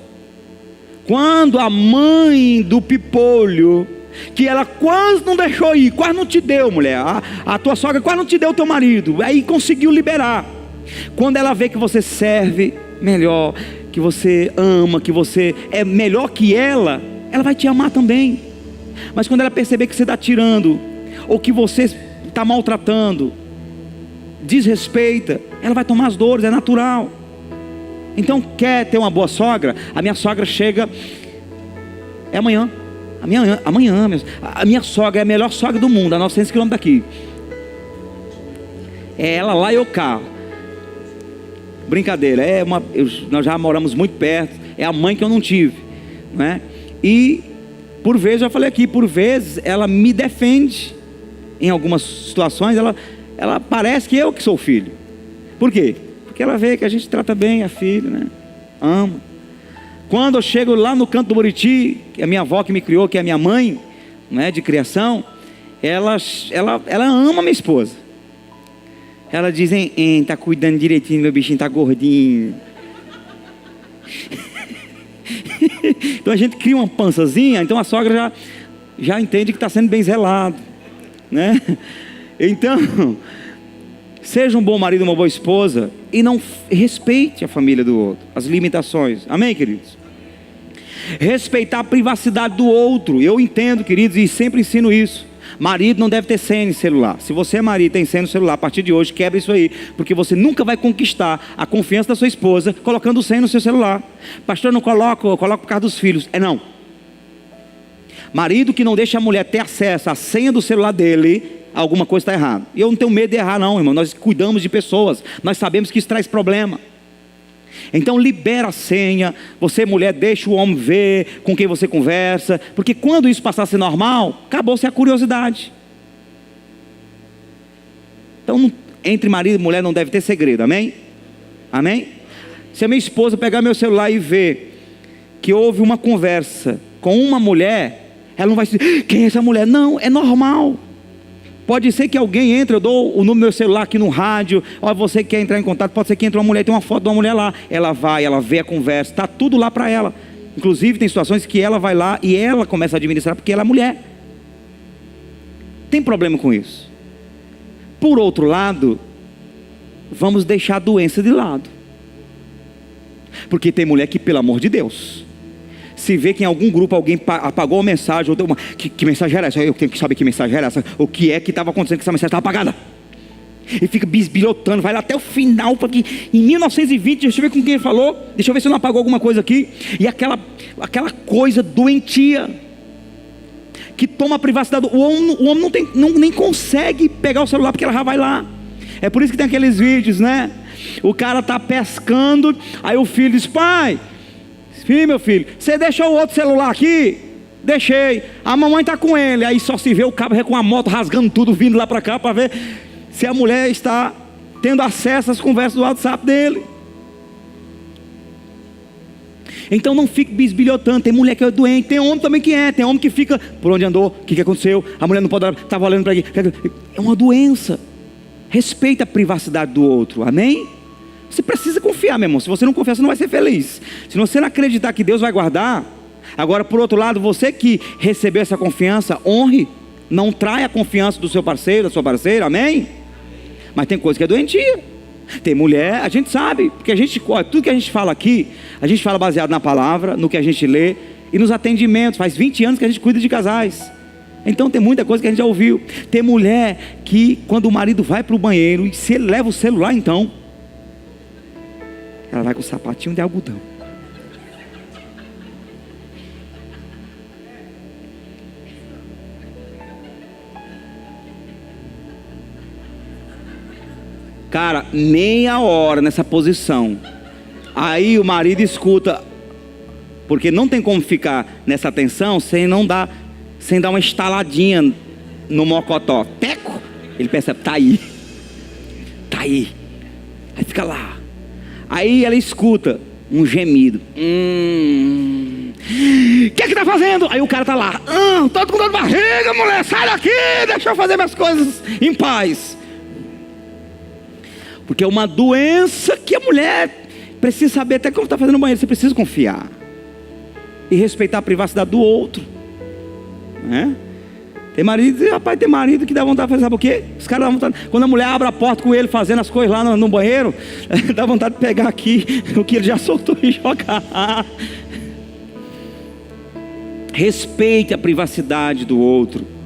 Quando a mãe do Pipolho, que ela quase não deixou ir, quase não te deu, mulher, a tua sogra quase não te deu o teu marido, aí conseguiu liberar. Quando ela vê que você serve melhor, que você ama, que você é melhor que ela vai te amar também. Mas quando ela perceber que você está tirando, ou que você está maltratando, desrespeita, ela vai tomar as dores, é natural. Então, quer ter uma boa sogra? A minha sogra chega, é amanhã. Amanhã mesmo. A minha sogra é a melhor sogra do mundo, a 900 km daqui. É ela lá e eu cá. Brincadeira, nós já moramos muito perto. É a mãe que eu não tive, né? E por vezes, eu falei aqui, por vezes ela me defende. Em algumas situações ela parece que eu que sou o filho. Por quê? Porque ela vê que a gente trata bem a filha, né? Ama. Quando eu chego lá no canto do Buriti, que é a minha avó que me criou, que é a minha mãe, né, de criação, ela ama a minha esposa. Ela diz, tá cuidando direitinho, meu bichinho tá gordinho. Então a gente cria uma pançazinha, então a sogra já entende que está sendo bem zelado, né? Então, seja um bom marido, uma boa esposa, e não respeite a família do outro, as limitações. Amém, queridos? Respeitar a privacidade do outro. Eu entendo, queridos, e sempre ensino isso. Marido não deve ter senha no celular. Se você é marido e tem senha no celular, a partir de hoje quebra isso aí, porque você nunca vai conquistar a confiança da sua esposa colocando senha no seu celular. Pastor, não coloco, eu coloco por causa dos filhos. Não. Marido que não deixa a mulher ter acesso à senha do celular dele, alguma coisa está errada. E eu não tenho medo de errar não, irmão. Nós cuidamos de pessoas, nós sabemos que isso traz problema. Então libera a senha. Você, mulher, deixa o homem ver com quem você conversa, porque quando isso passar a ser normal, acabou-se a curiosidade. Então, entre marido e mulher não deve ter segredo, amém? Amém? Se a minha esposa pegar meu celular e ver que houve uma conversa com uma mulher, ela não vai dizer, quem é essa mulher? Não, é normal. Pode ser que alguém entre, eu dou o número do meu celular aqui no rádio, ó, você que quer entrar em contato, pode ser que entre uma mulher, tem uma foto de uma mulher lá, ela vai, ela vê a conversa, está tudo lá para ela. Inclusive tem situações que ela vai lá e ela começa a administrar porque ela é mulher. Tem problema com isso. Por outro lado, vamos deixar a doença de lado. Porque tem mulher que, pelo amor de Deus, Se vê que em algum grupo alguém apagou uma mensagem, ou deu uma... Que mensagem era essa? Eu tenho que saber que mensagem era essa. O que é que estava acontecendo, que essa mensagem estava apagada. E fica bisbilhotando, vai lá até o final, porque em 1920, deixa eu ver com quem ele falou, deixa eu ver se eu não apagou alguma coisa aqui. E aquela coisa doentia, que toma a privacidade. O homem nem consegue pegar o celular, porque ela já vai lá. É por isso que tem aqueles vídeos, né? O cara está pescando, aí o filho diz: pai, meu filho, você deixou o outro celular aqui? Deixei, a mamãe está com ele. Aí só se vê o cabo com a moto rasgando tudo, vindo lá para cá, para ver se a mulher está tendo acesso às conversas do WhatsApp dele. Então não fique bisbilhotando. Tem mulher que é doente, tem homem também que é. Tem homem que fica, por onde andou, o que aconteceu, a mulher não pode, estava olhando para aqui. É uma doença. Respeita a privacidade do outro, amém? Você precisa confiar, meu irmão. Se você não confiar, você não vai ser feliz. Se você não acreditar que Deus vai guardar. Agora, por outro lado, você que recebeu essa confiança, honre. Não traia a confiança do seu parceiro, da sua parceira, amém? Mas tem coisa que é doentia. Tem mulher, a gente sabe, porque tudo que a gente fala aqui, a gente fala baseado na palavra, no que a gente lê e nos atendimentos. Faz 20 anos que a gente cuida de casais. Então tem muita coisa que a gente já ouviu. Tem mulher que quando o marido vai para o banheiro, e se ele leva o celular, então ela vai com o sapatinho de algodão. Cara, meia hora nessa posição. Aí o marido escuta, porque não tem como ficar nessa tensão sem dar uma estaladinha no mocotó. Teco! Ele percebe, tá aí. Aí fica lá. Aí ela escuta um gemido. O que tá fazendo? Aí o cara tá lá. Tô com dor de barriga, mulher. Sai daqui, deixa eu fazer minhas coisas em paz. Porque é uma doença que a mulher precisa saber até quando está fazendo no banheiro. Você precisa confiar e respeitar a privacidade do outro, né? Tem marido que dá vontade de fazer, sabe o quê? Os caras dão vontade, quando a mulher abre a porta com ele fazendo as coisas lá no banheiro, dá vontade de pegar aqui o que ele já soltou e jogar. Respeite a privacidade do outro.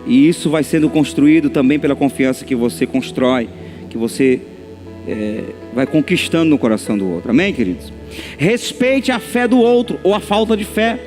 E isso vai sendo construído também pela confiança que você constrói, que você vai conquistando no coração do outro. Amém, queridos? Respeite a fé do outro ou a falta de fé.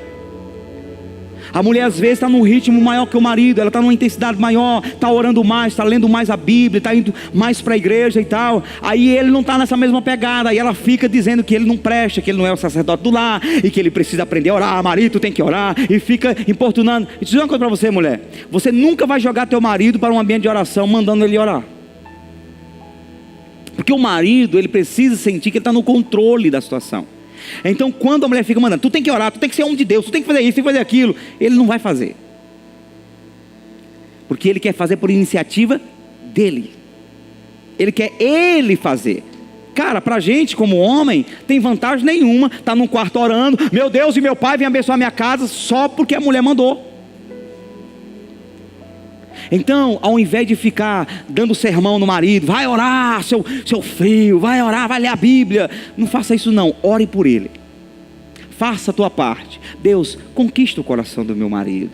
A mulher às vezes está num ritmo maior que o marido, ela está numa intensidade maior, está orando mais, está lendo mais a Bíblia, está indo mais para a igreja e tal. Aí ele não está nessa mesma pegada, aí ela fica dizendo que ele não presta, que ele não é o sacerdote do lar, e que ele precisa aprender a orar, marido tem que orar, e fica importunando. E dizer uma coisa para você, mulher: você nunca vai jogar teu marido para um ambiente de oração mandando ele orar. Porque o marido, ele precisa sentir que ele está no controle da situação. Então quando a mulher fica mandando, tu tem que orar, tu tem que ser homem de Deus, tu tem que fazer isso, tem que fazer aquilo, ele não vai fazer, porque ele quer fazer por iniciativa dele. Ele quer ele fazer. Cara, pra gente como homem, tem vantagem nenhuma estar num quarto orando, meu Deus e meu pai vem abençoar minha casa, só porque a mulher mandou. Então, ao invés de ficar dando sermão no marido, vai orar, seu frio, vai orar, vai ler a Bíblia, não faça isso não, ore por ele. Faça a tua parte. Deus, conquista o coração do meu marido.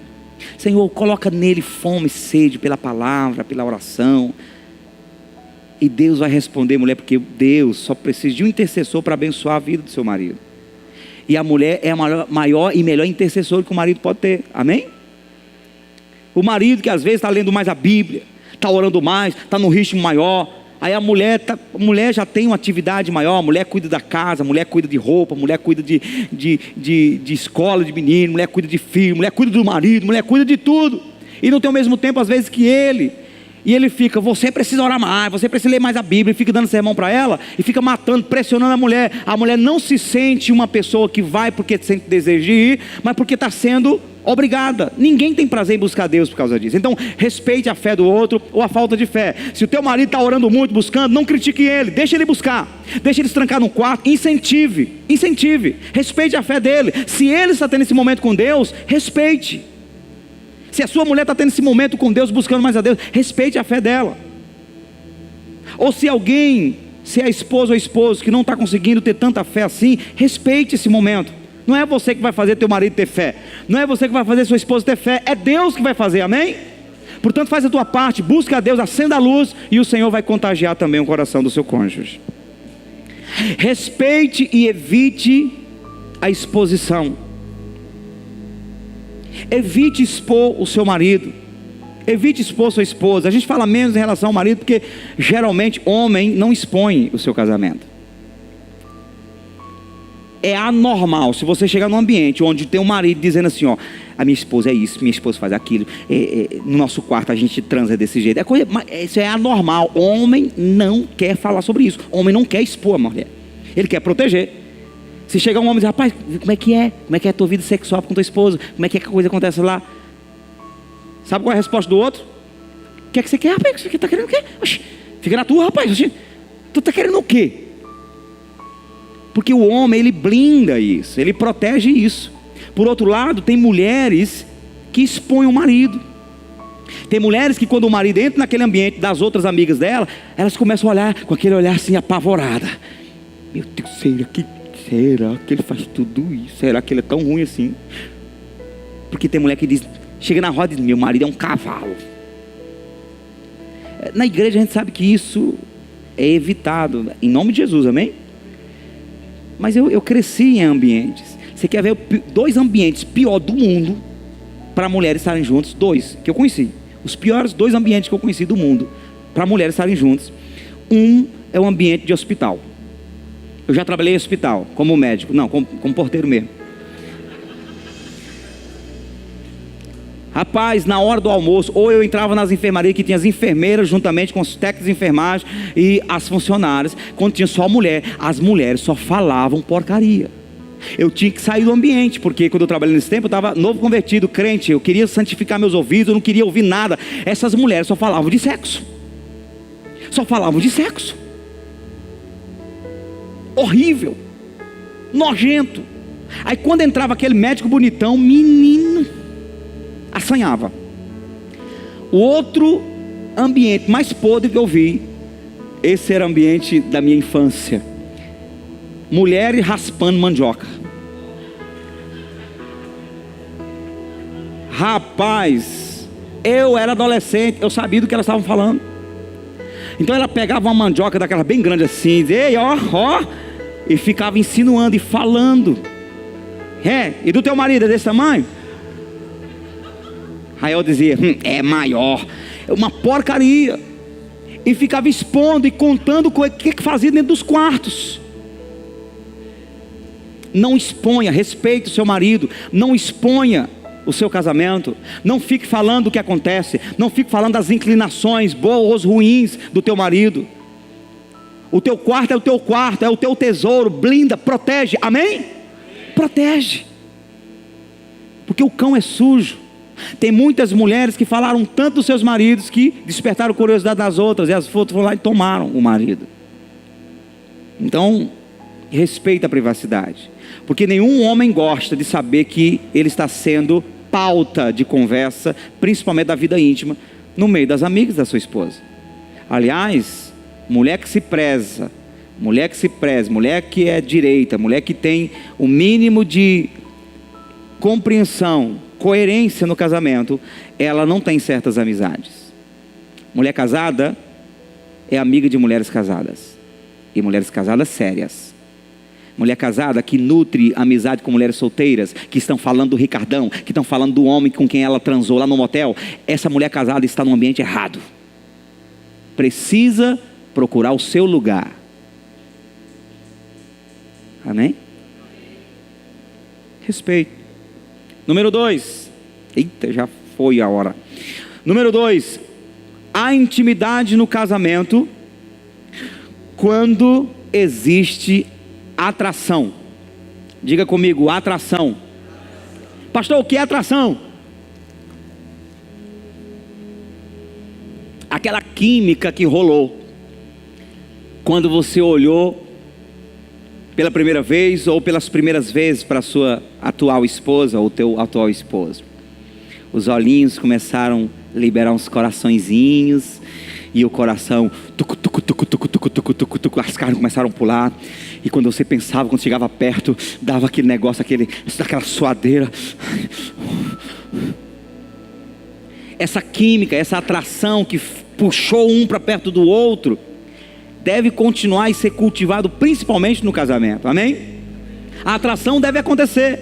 Senhor, coloca nele fome e sede pela palavra, pela oração. E Deus vai responder, mulher, porque Deus só precisa de um intercessor para abençoar a vida do seu marido. E a mulher é a maior e melhor intercessora que o marido pode ter, amém? O marido que às vezes está lendo mais a Bíblia, está orando mais, está num ritmo maior. Aí a mulher já tem uma atividade maior. A mulher cuida da casa, a mulher cuida de roupa, a mulher cuida de escola de menino, a mulher cuida de filho, a mulher cuida do marido, a mulher cuida de tudo. E não tem o mesmo tempo às vezes que ele. E ele fica, você precisa orar mais, você precisa ler mais a Bíblia, e fica dando sermão para ela, e fica matando, pressionando a mulher. A mulher não se sente uma pessoa que vai porque sente desejo de ir, mas porque está sendo obrigada. Ninguém tem prazer em buscar Deus por causa disso. Então respeite a fé do outro ou a falta de fé. Se o teu marido está orando muito, buscando, não critique ele, deixa ele buscar, deixa ele se trancar no quarto, incentive, respeite a fé dele. Se ele está tendo esse momento com Deus, respeite. Se a sua mulher está tendo esse momento com Deus, buscando mais a Deus, respeite a fé dela. Ou se alguém Se é esposa ou esposo que não está conseguindo ter tanta fé assim, respeite esse momento. Não é você que vai fazer teu marido ter fé, não é você que vai fazer sua esposa ter fé, é Deus que vai fazer, amém? Portanto, faz a tua parte, busca a Deus, acenda a luz, e o Senhor vai contagiar também o coração do seu cônjuge. Respeite e evite a exposição. Evite expor o seu marido, evite expor sua esposa. A gente fala menos em relação ao marido, porque geralmente homem não expõe o seu casamento. É anormal se você chegar num ambiente onde tem um marido dizendo assim, ó, a minha esposa é isso, minha esposa faz aquilo, no nosso quarto a gente transa desse jeito. Isso é anormal. Homem não quer falar sobre isso. Homem não quer expor a mulher, ele quer proteger. Se chegar um homem e dizer, rapaz, como é que é a tua vida sexual com tua esposa, como é que a coisa acontece lá? Sabe qual é a resposta do outro? O que é que você quer, rapaz? Você está querendo o quê? Oxi, fica na tua, rapaz. Oxi, tu está querendo o quê? Porque o homem, ele blinda isso, ele protege isso. Por outro lado, tem mulheres que expõem o marido. Tem mulheres que quando o marido entra naquele ambiente das outras amigas dela, elas começam a olhar com aquele olhar assim apavorada. Meu Deus, será que ele faz tudo isso? Será que ele é tão ruim assim? Porque tem mulher que diz, chega na roda e diz, meu marido é um cavalo. Na igreja a gente sabe que isso é evitado, em nome de Jesus, amém? Mas eu cresci em ambientes. Você quer ver 2 ambientes pior do mundo para mulheres estarem juntas? 2 que eu conheci. Os piores 2 ambientes que eu conheci do mundo para mulheres estarem juntas. Um é o ambiente de hospital. Eu já trabalhei em hospital como médico, não, como porteiro mesmo. Rapaz, na hora do almoço, ou eu entrava nas enfermarias que tinha as enfermeiras juntamente com os técnicos de enfermagem e as funcionárias. Quando tinha só mulher, as mulheres só falavam porcaria. Eu tinha que sair do ambiente, porque quando eu trabalhei nesse tempo, eu estava novo convertido, crente, eu queria santificar meus ouvidos, eu não queria ouvir nada. Essas mulheres só falavam de sexo. Só falavam de sexo. Horrível, nojento. Aí quando entrava aquele médico bonitão, menino, assanhava. O outro ambiente mais podre que eu vi, esse era o ambiente da minha infância. Mulheres raspando mandioca. Rapaz, eu era adolescente, eu sabia do que elas estavam falando. Então ela pegava uma mandioca daquela bem grande assim, dizia, ei, ó, e ficava insinuando e falando. E do teu marido é desse tamanho? Aí eu dizia, é maior. Uma porcaria. E ficava expondo e contando o que fazia dentro dos quartos. Não exponha, respeite o seu marido. Não exponha o seu casamento. Não fique falando o que acontece. Não fique falando das inclinações boas ou ruins do teu marido. O teu quarto é o teu quarto, é o teu tesouro. Blinda, protege, amém? Protege. Porque o cão é sujo. Tem muitas mulheres que falaram tanto dos seus maridos que despertaram curiosidade das outras, e as outras foram lá e tomaram o marido. Então, respeita a privacidade, porque nenhum homem gosta de saber que ele está sendo pauta de conversa, principalmente da vida íntima, no meio das amigas da sua esposa. Aliás, mulher que se preza, mulher que é direita, mulher que tem o mínimo de compreensão, coerência no casamento, ela não tem certas amizades. Mulher casada é amiga de mulheres casadas, e mulheres casadas sérias. Mulher casada que nutre amizade com mulheres solteiras, que estão falando do Ricardão, que estão falando do homem com quem ela transou lá no motel. Essa mulher casada está no ambiente errado. Precisa procurar o seu lugar. Amém? Respeito. Número 2. Eita, já foi a hora. Número 2. A intimidade no casamento quando existe atração. Diga comigo, atração. Pastor, o que é atração? Aquela química que rolou quando você olhou pela primeira vez ou pelas primeiras vezes para a sua atual esposa ou teu atual esposo. Os olhinhos começaram a liberar uns coraçõezinhos E o coração, as carnes começaram a pular. E quando você pensava, quando chegava perto, dava aquele negócio, aquela suadeira. Essa química, essa atração que puxou um para perto do outro, deve continuar e ser cultivado principalmente no casamento, amém? A atração deve acontecer.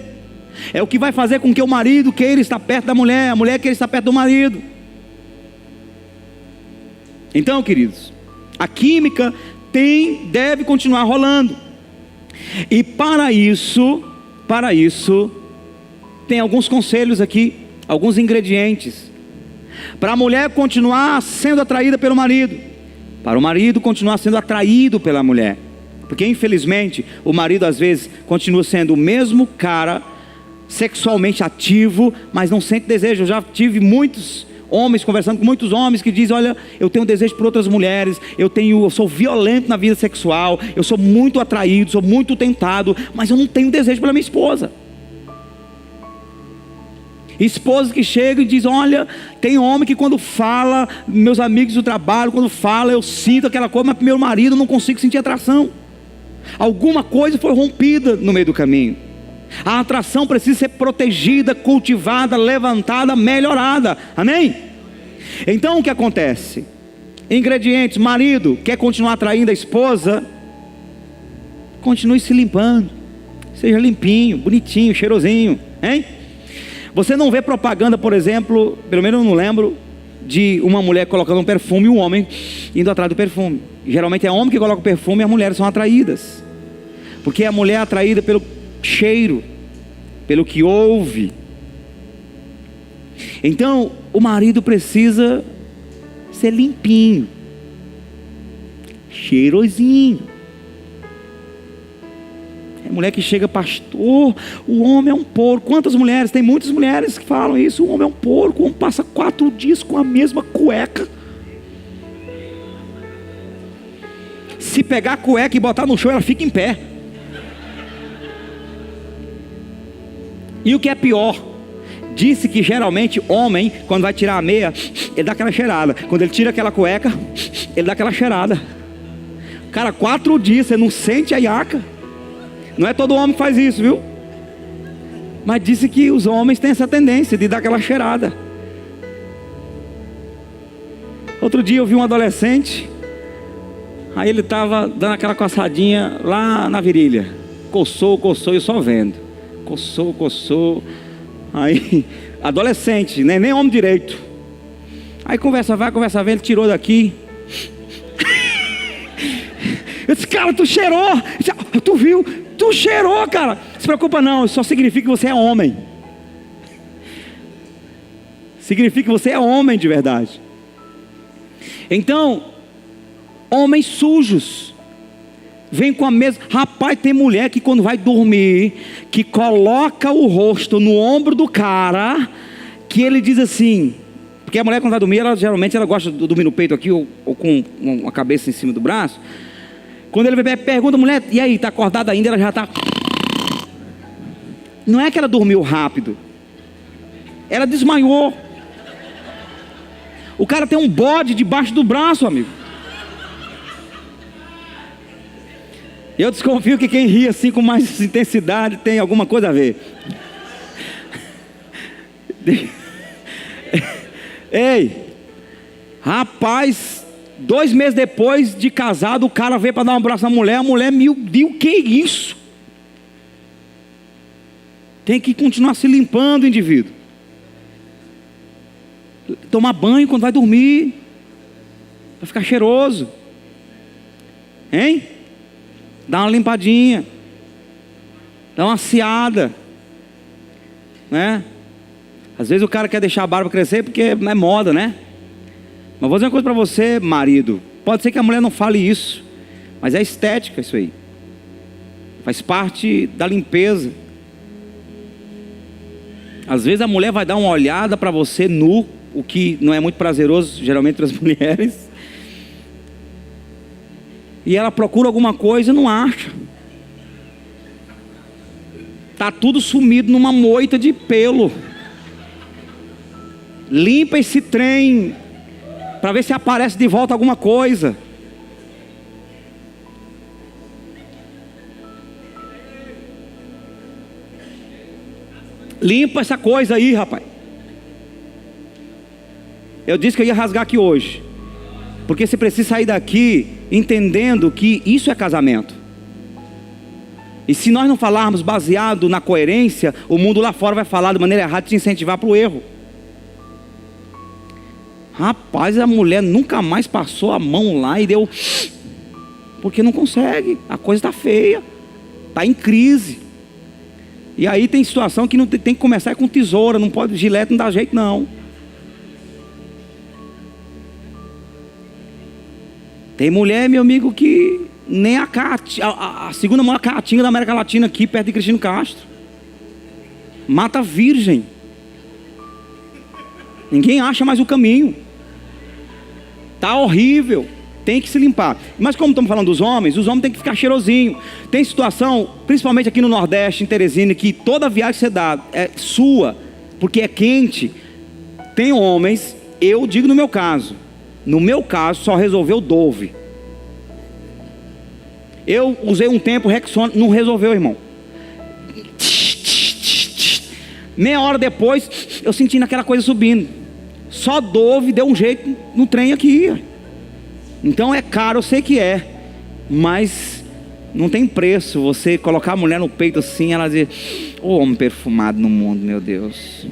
É o que vai fazer com que o marido queira estar perto da mulher, a mulher queira estar perto do marido. Então, queridos, a química deve continuar rolando. E para isso, tem alguns conselhos aqui, alguns ingredientes. Para a mulher continuar sendo atraída pelo marido, para o marido continuar sendo atraído pela mulher. Porque infelizmente, o marido às vezes continua sendo o mesmo cara, sexualmente ativo, mas não sente desejo. Eu já tive muitos homens, conversando com muitos homens que dizem: olha, eu tenho desejo por outras mulheres, eu sou violento na vida sexual, eu sou muito atraído, sou muito tentado, mas eu não tenho desejo pela minha esposa. Esposas que chegam e dizem: olha, tem homem que quando fala, meus amigos do trabalho, quando fala, eu sinto aquela coisa, mas pro meu marido eu não consigo sentir atração. Alguma coisa foi rompida no meio do caminho. A atração precisa ser protegida, cultivada, levantada, melhorada, amém? Então o que acontece? Ingredientes: marido quer continuar atraindo a esposa, continue se limpando, seja limpinho, bonitinho, cheirosinho, hein? Você não vê propaganda, por exemplo, pelo menos eu não lembro, de uma mulher colocando um perfume e um homem indo atrás do perfume. Geralmente é homem que coloca o perfume e as mulheres são atraídas. Porque a mulher é atraída pelo cheiro, pelo que ouve. Então, o marido precisa ser limpinho, cheirosinho. É mulher que chega: pastor, o homem é um porco. Quantas mulheres? Tem muitas mulheres que falam isso: o homem é um porco, o homem passa 4 dias com a mesma cueca. Se pegar a cueca e botar no chão, ela fica em pé. E o que é pior, disse que geralmente homem, quando vai tirar a meia, ele dá aquela cheirada. Quando ele tira aquela cueca, ele dá aquela cheirada. Cara, 4 dias você não sente a iaca. Não é todo homem que faz isso, viu? Mas disse que os homens têm essa tendência de dar aquela cheirada. Outro dia eu vi um adolescente, aí ele estava dando aquela coçadinha lá na virilha. Coçou, eu só vendo. Coçou. Aí, adolescente, né? Nem homem direito. Aí conversa vai, ele tirou daqui. Eu disse: cara, tu cheirou. Tu viu? Tu cheirou, cara. Não se preocupa não, só significa que você é homem. Significa que você é homem de verdade. Então, homens sujos vem com a mesma. Rapaz, tem mulher que quando vai dormir, que coloca o rosto no ombro do cara, que ele diz assim, porque a mulher quando vai dormir, geralmente ela gosta de dormir no peito aqui, ou com a cabeça em cima do braço. Quando ele pergunta: mulher, e aí, tá acordada ainda? Ela já tá. Não é que ela dormiu rápido, ela desmaiou. O cara tem um bode debaixo do braço, amigo. Eu desconfio que quem ri assim com mais intensidade tem alguma coisa a ver. Ei, rapaz, 2 meses depois de casado, o cara veio para dar um abraço à mulher. A mulher: meu Deus, que é isso? Tem que continuar se limpando, o indivíduo. Tomar banho quando vai dormir, para ficar cheiroso, hein? Dá uma limpadinha, dá uma aciada, né? Às vezes o cara quer deixar a barba crescer porque é moda, né? Mas vou dizer uma coisa para você, marido. Pode ser que a mulher não fale isso, mas é estética isso aí. Faz parte da limpeza. Às vezes a mulher vai dar uma olhada para você nu, o que não é muito prazeroso, geralmente para as mulheres. E ela procura alguma coisa e não acha. Está tudo sumido numa moita de pelo. Limpa esse trem para ver se aparece de volta alguma coisa. Limpa essa coisa aí, rapaz. Eu disse que eu ia rasgar aqui hoje, porque você precisa sair daqui entendendo que isso é casamento. E se nós não falarmos baseado na coerência, o mundo lá fora vai falar de maneira errada, te incentivar para o erro. Rapaz, a mulher nunca mais passou a mão lá e deu, porque não consegue, a coisa está feia, está em crise. E aí tem situação que não tem que começar com tesoura, não pode, gilete não dá jeito não. Tem mulher, meu amigo, que nem a segunda maior caatinga da América Latina aqui, perto de Cristino Castro. Mata virgem. Ninguém acha mais o caminho. Tá horrível. Tem que se limpar. Mas como estamos falando dos homens, os homens têm que ficar cheirosinho. Tem situação, principalmente aqui no Nordeste, em Teresina, que toda viagem que você dá é sua, porque é quente. Tem homens, eu digo no meu caso só resolveu Dove. Eu usei um tempo Rexona, não resolveu, irmão. Meia hora depois, eu sentindo aquela coisa subindo. Só Dove deu um jeito no trem aqui. Então é caro, eu sei que é, mas não tem preço você colocar a mulher no peito assim, ela dizer: ô homem perfumado no mundo, meu Deus.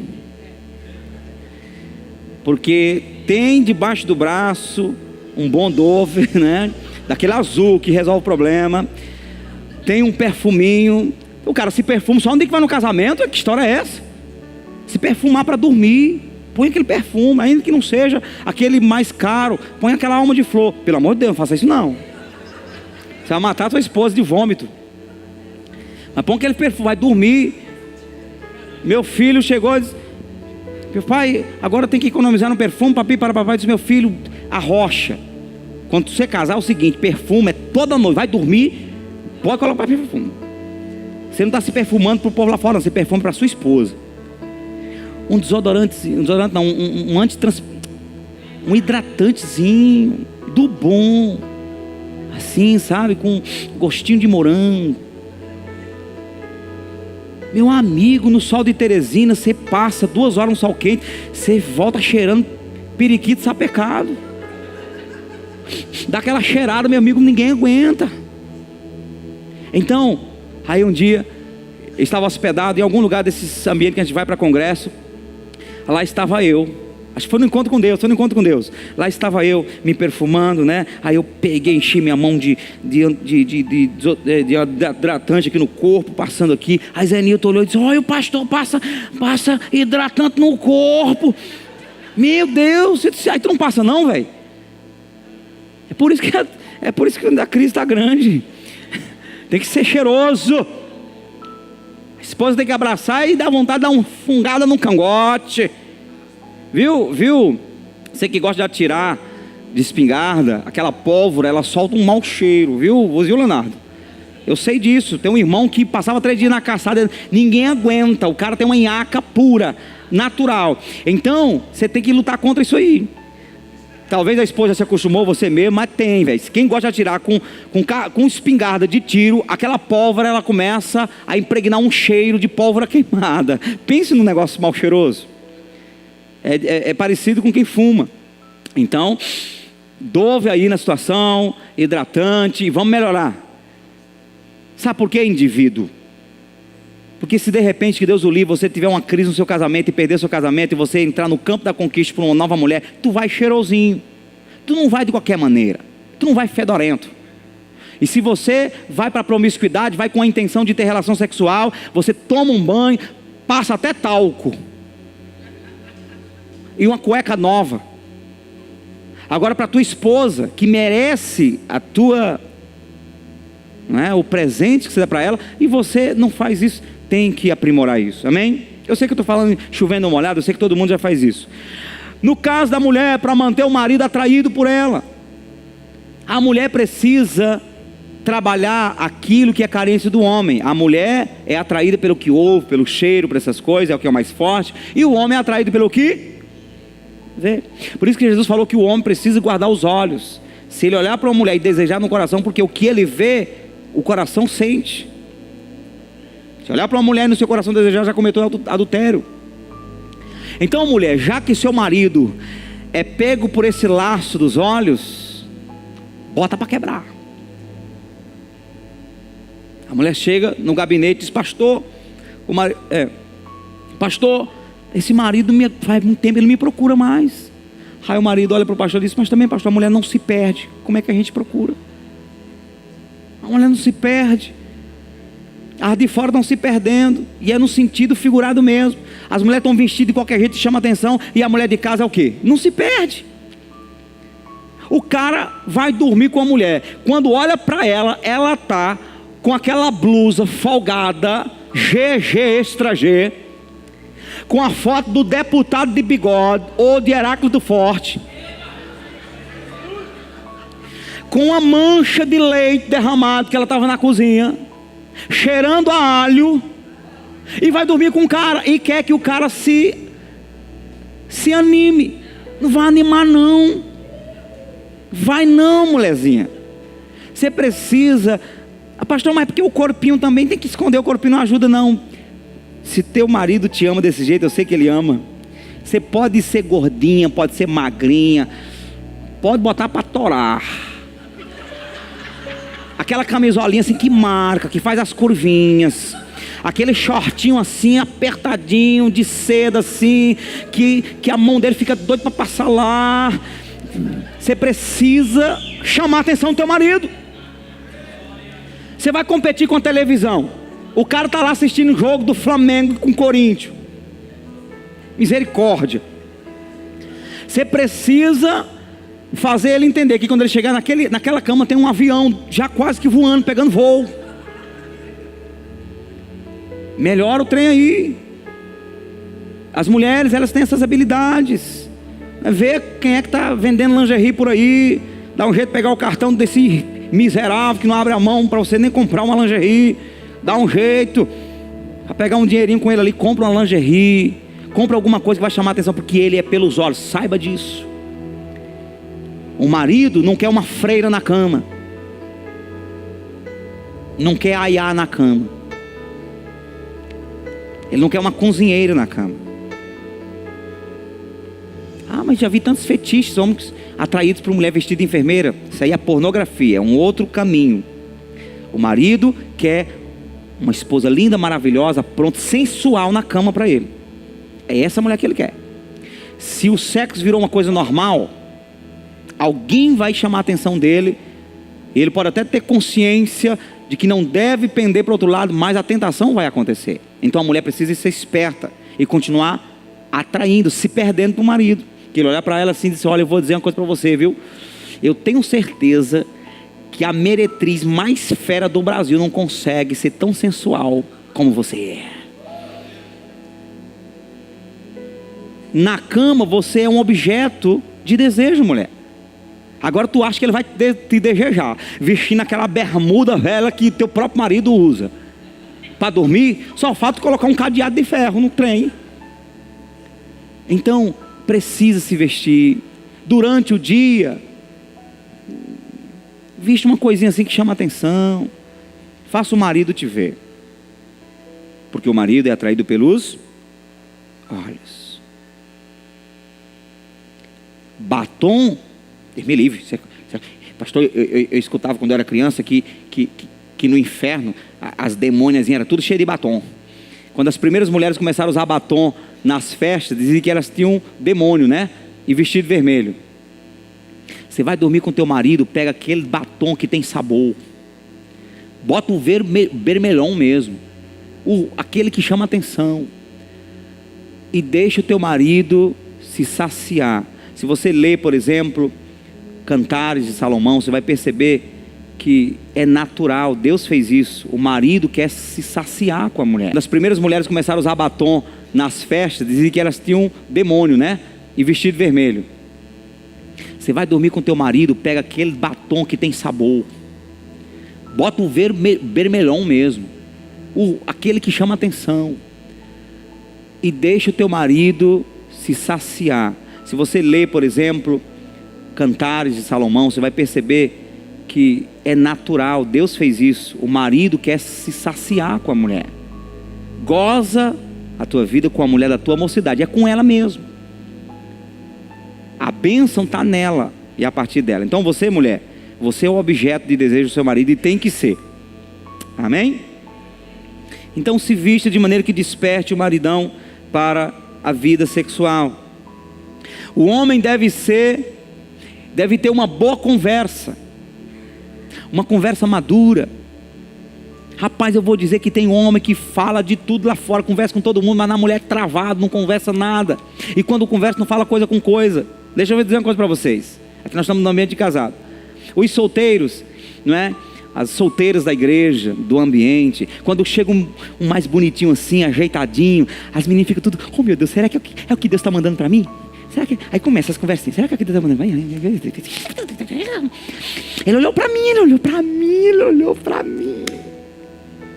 Porque tem debaixo do braço um bom Dove, né? Daquele azul que resolve o problema. Tem um perfuminho. O cara se perfuma só onde que vai no casamento? Que história é essa? Se perfumar para dormir, põe aquele perfume, ainda que não seja aquele mais caro, põe aquela alma de flor. Pelo amor de Deus, não faça isso não. Você vai matar a tua esposa de vômito. Mas põe aquele perfume, vai dormir. Meu filho chegou e disse: meu pai, agora tem que economizar no perfume. Papai para papai disse: meu filho, a rocha. Quando você casar é o seguinte: perfume é toda noite, vai dormir, pode colocar perfume. Você não está se perfumando para o povo lá fora, não, você perfuma para a sua esposa. Um hidratantezinho do bom, assim, sabe, com gostinho de morango. Meu amigo, no sol de Teresina, você passa 2 horas no sol quente, você volta cheirando periquito sapecado. Dá aquela cheirada, meu amigo, ninguém aguenta. Então, aí um dia, eu estava hospedado em algum lugar desses ambientes que a gente vai para congresso. Lá estava eu, acho que foi no encontro com Deus, lá estava eu me perfumando, né? Aí eu peguei, enchi minha mão de hidratante aqui no corpo, passando aqui. Aí Zé Nilton olhou e disse: olha, o pastor passa hidratante no corpo. Meu Deus, aí tu não passa não, velho? É por isso que a crise está grande. Tem que ser cheiroso. A esposa tem que abraçar e dar vontade de dar uma fungada no cangote. Viu? Você que gosta de atirar de espingarda, aquela pólvora, ela solta um mau cheiro, viu, Leonardo? Eu sei disso. Tem um irmão que passava 3 dias na caçada, ninguém aguenta. O cara tem uma nhaca pura, natural. Então, você tem que lutar contra isso aí. Talvez a esposa se acostumou, você mesmo, mas tem, velho. Quem gosta de atirar com espingarda de tiro, aquela pólvora, ela começa a impregnar um cheiro de pólvora queimada. Pense num negócio mal cheiroso. É parecido com quem fuma. Então, Dove aí na situação, hidratante, vamos melhorar. Sabe por quê, indivíduo? Porque se de repente, que Deus o livre, você tiver uma crise no seu casamento e perder seu casamento, e você entrar no campo da conquista por uma nova mulher, tu vai cheirosinho. Tu não vai de qualquer maneira. Tu não vai fedorento. E se você vai para a promiscuidade, vai com a intenção de ter relação sexual, você toma um banho, passa até talco. E uma cueca nova. Agora para tua esposa, que merece a tua, o presente que você dá para ela, e você não faz isso, tem que aprimorar isso, amém? Eu sei que eu estou falando chovendo uma olhada, eu sei que todo mundo já faz isso. No caso da mulher, para manter o marido atraído por ela, a mulher precisa trabalhar aquilo que é carência do homem. A mulher é atraída pelo que ouve, pelo cheiro, por essas coisas, é o que é o mais forte, e o homem é atraído pelo que? Vê? Por isso que Jesus falou que o homem precisa guardar os olhos. Se ele olhar para uma mulher e desejar no coração, porque o que ele vê, o coração sente. Se olhar para uma mulher e no seu coração desejar, já cometeu adultério. Então, mulher, já que seu marido é pego por esse laço dos olhos, bota para quebrar. A mulher chega no gabinete e diz: pastor, pastor, esse marido faz muito tempo, ele me procura mais. Aí o marido olha para o pastor e diz: mas também, pastor, a mulher não se perde. Como é que a gente procura? A mulher não se perde. As de fora estão se perdendo. E é no sentido figurado mesmo. As mulheres estão vestidas de qualquer jeito e chama atenção. E a mulher de casa é o quê? Não se perde. O cara vai dormir com a mulher. Quando olha para ela, ela está com aquela blusa folgada, GG extra G, com a foto do deputado de bigode ou de Heráclito Forte, com a mancha de leite derramado que ela estava na cozinha, cheirando a alho, e vai dormir com o cara e quer que o cara se anime. Não vai animar não. Vai não, mulherzinha. Você precisa... pastor, mas porque o corpinho também tem que esconder, o corpinho não ajuda não. Se teu marido te ama desse jeito, eu sei que ele ama. Você pode ser gordinha, pode ser magrinha, pode botar para torar. Aquela camisolinha assim que marca, que faz as curvinhas. Aquele shortinho assim, apertadinho, de seda assim, que a mão dele fica doida para passar lá. Você precisa chamar a atenção do teu marido. Você vai competir com a televisão. O cara está lá assistindo o jogo do Flamengo com o Corinthians. Misericórdia. Você precisa fazer ele entender que quando ele chegar naquela cama tem um avião já quase que voando, pegando voo. Melhora o trem aí. As mulheres, elas têm essas habilidades. Vê quem é que está vendendo lingerie por aí. Dá um jeito de pegar o cartão desse miserável que não abre a mão para você nem comprar uma lingerie. Dá um jeito a pegar um dinheirinho com ele ali, compra uma lingerie, compra alguma coisa que vai chamar a atenção, porque ele é pelos olhos. Saiba disso. O marido não quer uma freira na cama, não quer aiá na cama, ele não quer uma cozinheira na cama. Mas já vi tantos fetiches, homens atraídos por mulher vestida de enfermeira. Isso aí é pornografia, é um outro caminho. O marido quer uma esposa linda, maravilhosa, pronta, sensual na cama para ele. É essa mulher que ele quer. Se o sexo virou uma coisa normal, alguém vai chamar a atenção dele. Ele pode até ter consciência de que não deve pender para o outro lado, mas a tentação vai acontecer. Então a mulher precisa ser esperta e continuar atraindo, se perdendo para o marido. Que ele olhar para ela assim e dizer: olha, eu vou dizer uma coisa para você, viu? Eu tenho certeza que a meretriz mais fera do Brasil não consegue ser tão sensual como você é. Na cama você é um objeto de desejo, mulher. Agora tu acha que ele vai te desejar vestindo aquela bermuda velha que teu próprio marido usa para dormir? Só falta colocar um cadeado de ferro no trem. Então precisa se vestir. Durante o dia, viste uma coisinha assim que chama atenção. Faça o marido te ver, porque o marido é atraído pelos olhos. Batom, Deus me livre. Pastor, eu escutava quando eu era criança que no inferno as demônias eram tudo cheio de batom. Quando as primeiras mulheres começaram a usar batom nas festas, diziam que elas tinham demônio, né? E vestido vermelho. Você vai dormir com teu marido, pega aquele batom que tem sabor, bota o vermelhão mesmo, aquele que chama atenção, e deixa o teu marido se saciar. Se você lê, por exemplo, Cantares de Salomão, você vai perceber que é natural, Deus fez isso. O marido quer se saciar com a mulher. Quando as primeiras mulheres começaram a usar batom nas festas, diziam que elas tinham demônio, né? E vestido vermelho. Você vai dormir com teu marido, pega aquele batom que tem sabor, bota o vermelhão mesmo, aquele que chama atenção, e deixa o teu marido se saciar. Se você lê, por exemplo, Cantares de Salomão, você vai perceber que é natural, Deus fez isso. O marido quer se saciar com a mulher. Goza a tua vida com a mulher da tua mocidade, é com ela mesmo. A bênção está nela e a partir dela. Então você, mulher, você é o objeto de desejo do seu marido e tem que ser. Amém? Então se vista de maneira que desperte o maridão para a vida sexual. O homem deve ter uma boa conversa, uma conversa madura. Rapaz, eu vou dizer que tem homem que fala de tudo lá fora, conversa com todo mundo, mas na mulher é travado, não conversa nada. E quando conversa não fala coisa com coisa. Deixa eu dizer uma coisa para vocês. Aqui nós estamos no ambiente de casado. Os solteiros, não é? As solteiras da igreja, do ambiente, quando chega um mais bonitinho assim, ajeitadinho, as meninas ficam tudo, oh meu Deus, será que é o que Deus está mandando para mim? Será que... Aí começa as conversinhas, será que é o que Deus está mandando para mim? Ele olhou para mim.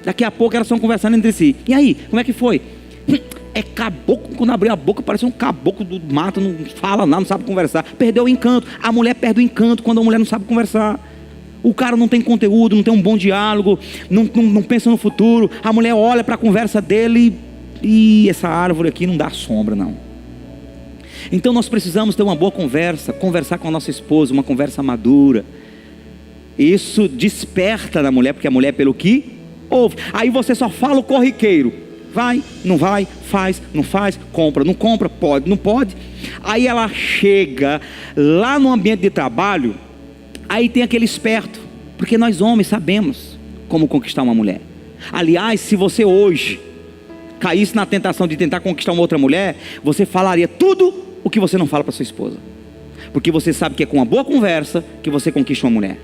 Daqui a pouco elas estão conversando entre si. E aí, como é que foi? É caboclo, quando abriu a boca parece um caboclo do mato, não fala nada, não sabe conversar. Perdeu o encanto. A mulher perde o encanto quando a mulher não sabe conversar. O cara não tem conteúdo, não tem um bom diálogo, não pensa no futuro. A mulher olha para a conversa dele e essa árvore aqui não dá sombra não. Então nós precisamos ter uma boa conversa, conversar com a nossa esposa, uma conversa madura. Isso desperta na mulher, porque a mulher é pelo que ouve. Aí você só fala o corriqueiro. Vai, não vai, faz, não faz, compra, não compra, pode, não pode. Aí ela chega lá no ambiente de trabalho, aí tem aquele esperto, porque nós homens sabemos como conquistar uma mulher. Aliás, se você hoje caísse na tentação de tentar conquistar uma outra mulher, você falaria tudo o que você não fala para sua esposa, porque você sabe que é com uma boa conversa que você conquista uma mulher.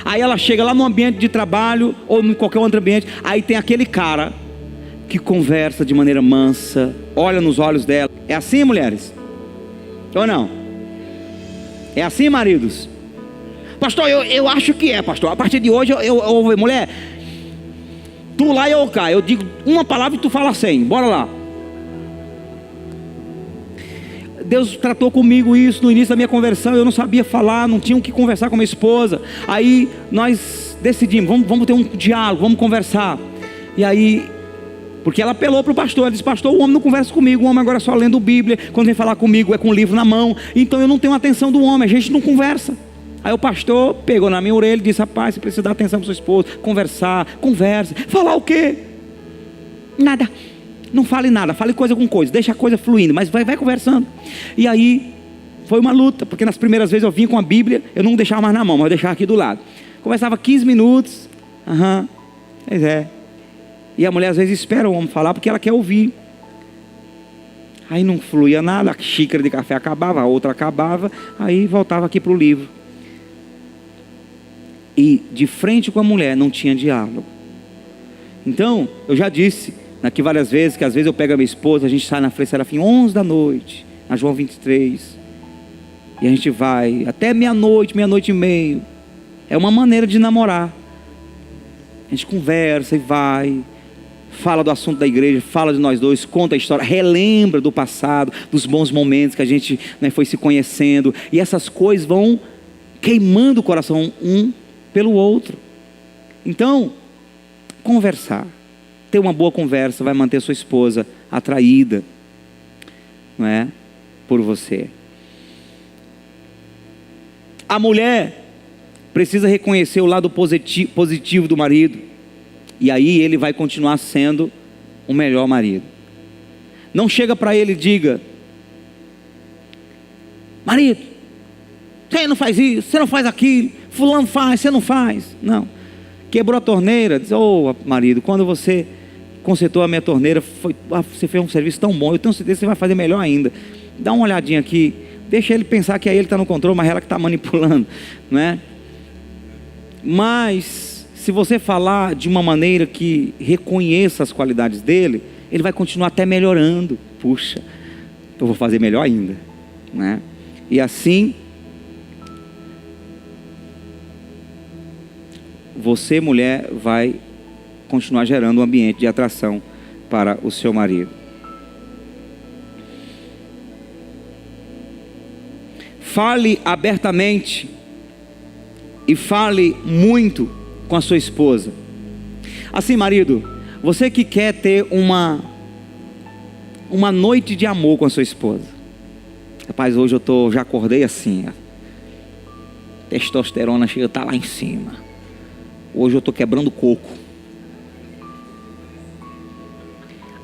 Aí ela chega lá no ambiente de trabalho ou em qualquer outro ambiente, aí tem aquele cara que conversa de maneira mansa, olha nos olhos dela. É assim, mulheres? Ou não? É assim, maridos? Pastor, eu acho que é, pastor. A partir de hoje eu mulher, tu lá e eu cá. Eu digo uma palavra e tu fala 100. Bora lá. Deus tratou comigo isso no início da minha conversão. Eu não sabia falar, não tinha o que conversar com minha esposa. Aí nós decidimos, vamos ter um diálogo, vamos conversar. E aí, porque ela apelou para o pastor, ela disse, pastor, o homem não conversa comigo, o homem agora é só lendo Bíblia, quando vem falar comigo é com o livro na mão, então eu não tenho atenção do homem, a gente não conversa. Aí o pastor pegou na minha orelha e disse, rapaz, você precisa dar atenção para sua esposa, conversar, conversa. Falar o quê? Nada, não fale nada, fale coisa com coisa, deixa a coisa fluindo, mas vai conversando. E aí foi uma luta, porque nas primeiras vezes eu vinha com a Bíblia, eu não deixava mais na mão, mas eu deixava aqui do lado. Conversava 15 minutos, pois é. E a mulher às vezes espera o homem falar porque ela quer ouvir. Aí não fluía nada, a xícara de café acabava, a outra acabava, aí voltava aqui para o livro. E de frente com a mulher não tinha diálogo. Então, eu já disse aqui várias vezes, que às vezes eu pego a minha esposa, a gente sai na Frei Serafim 11 da noite, na João 23, e a gente vai até meia-noite e meia. É uma maneira de namorar. A gente conversa e vai, fala do assunto da igreja, fala de nós dois, conta a história, relembra do passado, dos bons momentos que a gente foi se conhecendo, e essas coisas vão queimando o coração um pelo outro. Então, conversar, ter uma boa conversa vai manter sua esposa atraída, não é, por você. A mulher precisa reconhecer o lado positivo do marido, e aí ele vai continuar sendo o melhor marido. Não chega para ele e diga, marido, você não faz isso, você não faz aquilo, fulano faz, você não faz. Não, quebrou a torneira, diz, marido, quando você consertou a minha torneira, você fez um serviço tão bom, eu tenho certeza que você vai fazer melhor ainda. Dá uma olhadinha aqui, deixa ele pensar que aí ele está no controle, mas ela que está manipulando, não é? Mas se você falar de uma maneira que reconheça as qualidades dele, ele vai continuar até melhorando. Puxa, eu vou fazer melhor ainda, né? E assim, você, mulher, vai continuar gerando um ambiente de atração para o seu marido. Fale abertamente e fale muito com a sua esposa. Assim, marido, você que quer ter uma noite de amor com a sua esposa. Rapaz, hoje já acordei assim, ó. Testosterona chega, tá lá em cima. Hoje eu tô quebrando coco.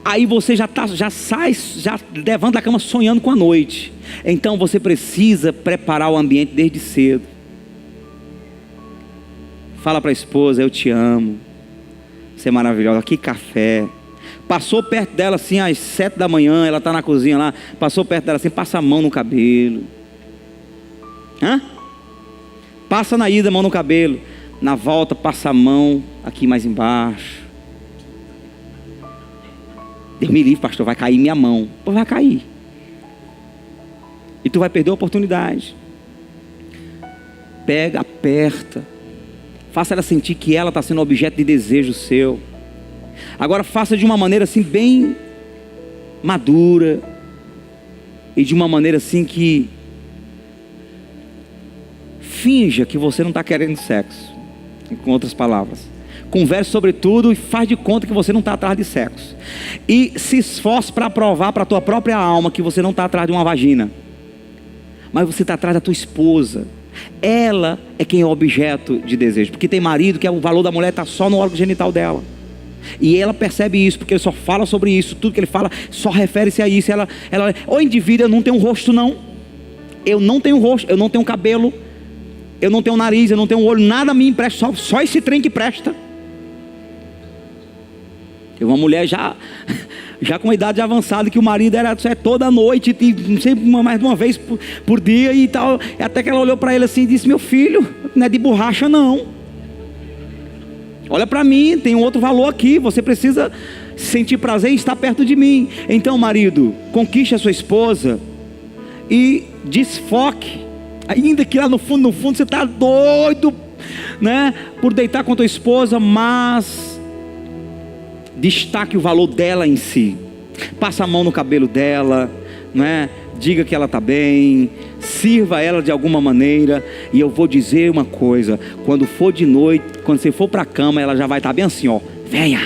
Aí você já sai, já levanta da cama sonhando com a noite. Então você precisa preparar o ambiente desde cedo. Fala para a esposa: eu te amo, você é maravilhosa, que café. Passou perto dela assim às 7 da manhã, ela está na cozinha lá, passou perto dela assim, passa a mão no cabelo. Passa na ida a mão no cabelo, na volta passa a mão aqui mais embaixo. Deus me livre, pastor, vai cair minha mão. Pô, vai cair. E tu vai perder a oportunidade. Pega, aperta. Faça ela sentir que ela está sendo objeto de desejo seu. Agora faça de uma maneira assim bem madura. E de uma maneira assim que finja que você não está querendo sexo. Com outras palavras, converse sobre tudo e faz de conta que você não está atrás de sexo. E se esforce para provar para a tua própria alma que você não está atrás de uma vagina. Mas você está atrás da tua esposa. Ela é quem é objeto de desejo. Porque tem marido que o valor da mulher está só no órgão genital dela. E ela percebe isso, porque ele só fala sobre isso. Tudo que ele fala só refere-se a isso. O indivíduo, eu não tenho rosto não. Eu não tenho rosto, eu não tenho cabelo, eu não tenho nariz, eu não tenho olho. Nada me empresta, só esse trem que presta. Tem uma mulher já com uma idade avançada, que o marido era toda noite, sempre mais de uma vez por dia e tal. Até que ela olhou para ele assim e disse: meu filho, não é de borracha não. Olha para mim, tem um outro valor aqui. Você precisa sentir prazer em estar perto de mim. Então, marido, conquiste a sua esposa e desfoque. Ainda que lá no fundo você está doido, né, por deitar com a tua esposa, mas destaque o valor dela em si. Passa a mão no cabelo dela, né? Diga que ela está bem, sirva ela de alguma maneira. E eu vou dizer uma coisa: quando for de noite, quando você for para a cama, ela já vai estar bem assim, ó, venha.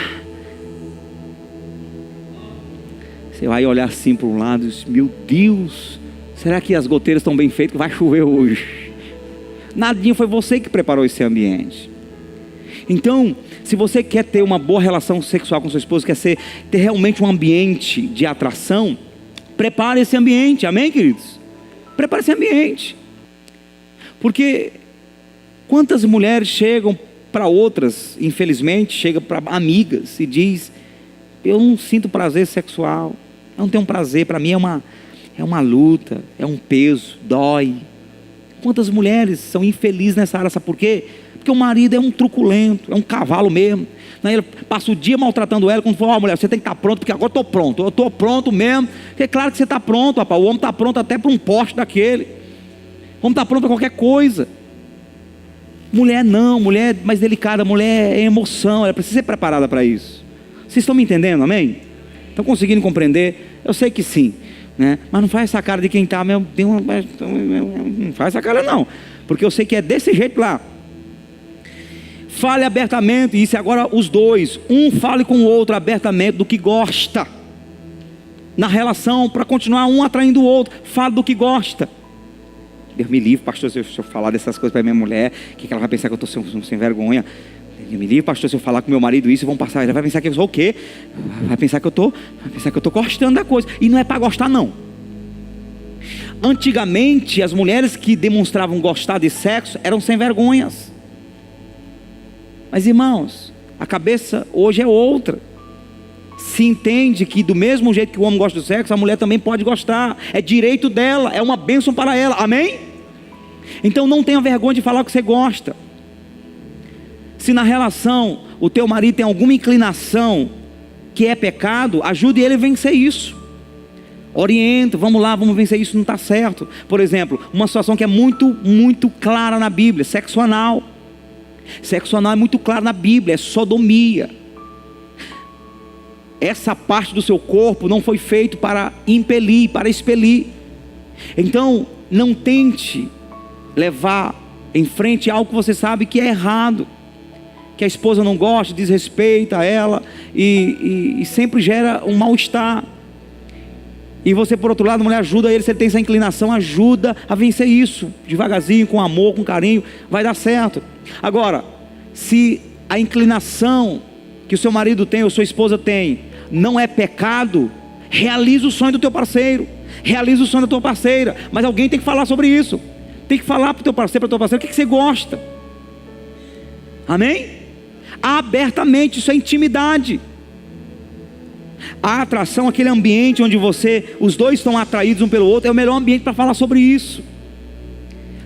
Você vai olhar assim para um lado e diz: meu Deus, será que as goteiras estão bem feitas que vai chover hoje? Nadinha, foi você que preparou esse ambiente. Então, se você quer ter uma boa relação sexual com sua esposa, quer ter realmente um ambiente de atração, prepare esse ambiente, amém, queridos? Prepare esse ambiente. Porque quantas mulheres chegam para outras, infelizmente, chegam para amigas e diz: eu não sinto prazer sexual, eu não tenho prazer, para mim é uma luta, é um peso, dói. Quantas mulheres são infelizes nessa área, sabe por quê? Porque o marido é um truculento, é um cavalo mesmo. Ele passa o dia maltratando ela. Quando for: mulher, você tem que estar pronto, porque agora eu estou pronto mesmo. É claro que você está pronto, rapaz. O homem está pronto até para um poste daquele. O homem está pronto para qualquer coisa. Mulher não, mulher mais delicada, mulher é emoção, ela precisa ser preparada para isso. Vocês estão me entendendo, amém? Estão conseguindo compreender? Eu sei que sim, né? Mas não faz essa cara de quem está, meu Deus, não faz essa cara não, porque eu sei que é desse jeito lá. Fale abertamente, isso agora os dois, um fale com o outro abertamente do que gosta na relação, para continuar um atraindo o outro. Fale do que gosta. Deus me livre, pastor, se eu falar dessas coisas para minha mulher, que ela vai pensar que eu estou sem vergonha. Deus me livre, pastor, se eu falar com meu marido isso, vão passar, ela vai pensar que eu sou o quê? Vai pensar que eu estou gostando da coisa. E não é para gostar não. Antigamente, as mulheres que demonstravam gostar de sexo eram sem vergonhas. Mas irmãos, a cabeça hoje é outra. Se entende que do mesmo jeito que o homem gosta do sexo, a mulher também pode gostar. É direito dela, é uma bênção para ela, amém? Então não tenha vergonha de falar o que você gosta. Se na relação o teu marido tem alguma inclinação que é pecado, ajude ele a vencer isso. Orienta, vamos lá, vamos vencer isso, não está certo. Por exemplo, uma situação que é muito, muito clara na Bíblia: sexo anal. Sexo anal é muito claro na Bíblia, é sodomia. Essa parte do seu corpo não foi feito para impelir, para expelir. Então, Não tente levar em frente algo que você sabe que é errado, que a esposa não gosta, desrespeita ela e sempre gera um mal-estar. E você, por outro lado, a mulher ajuda ele, se ele tem essa inclinação, ajuda a vencer isso, devagarzinho, com amor, com carinho, vai dar certo. Agora, se a inclinação que o seu marido tem ou sua esposa tem não é pecado, realiza o sonho do teu parceiro, realiza o sonho da tua parceira. Mas alguém tem que falar sobre isso, tem que falar para o teu parceiro, para a tua parceira, o que você gosta. Amém? Abertamente, isso é intimidade. A atração, aquele ambiente onde os dois estão atraídos um pelo outro, é o melhor ambiente para falar sobre isso.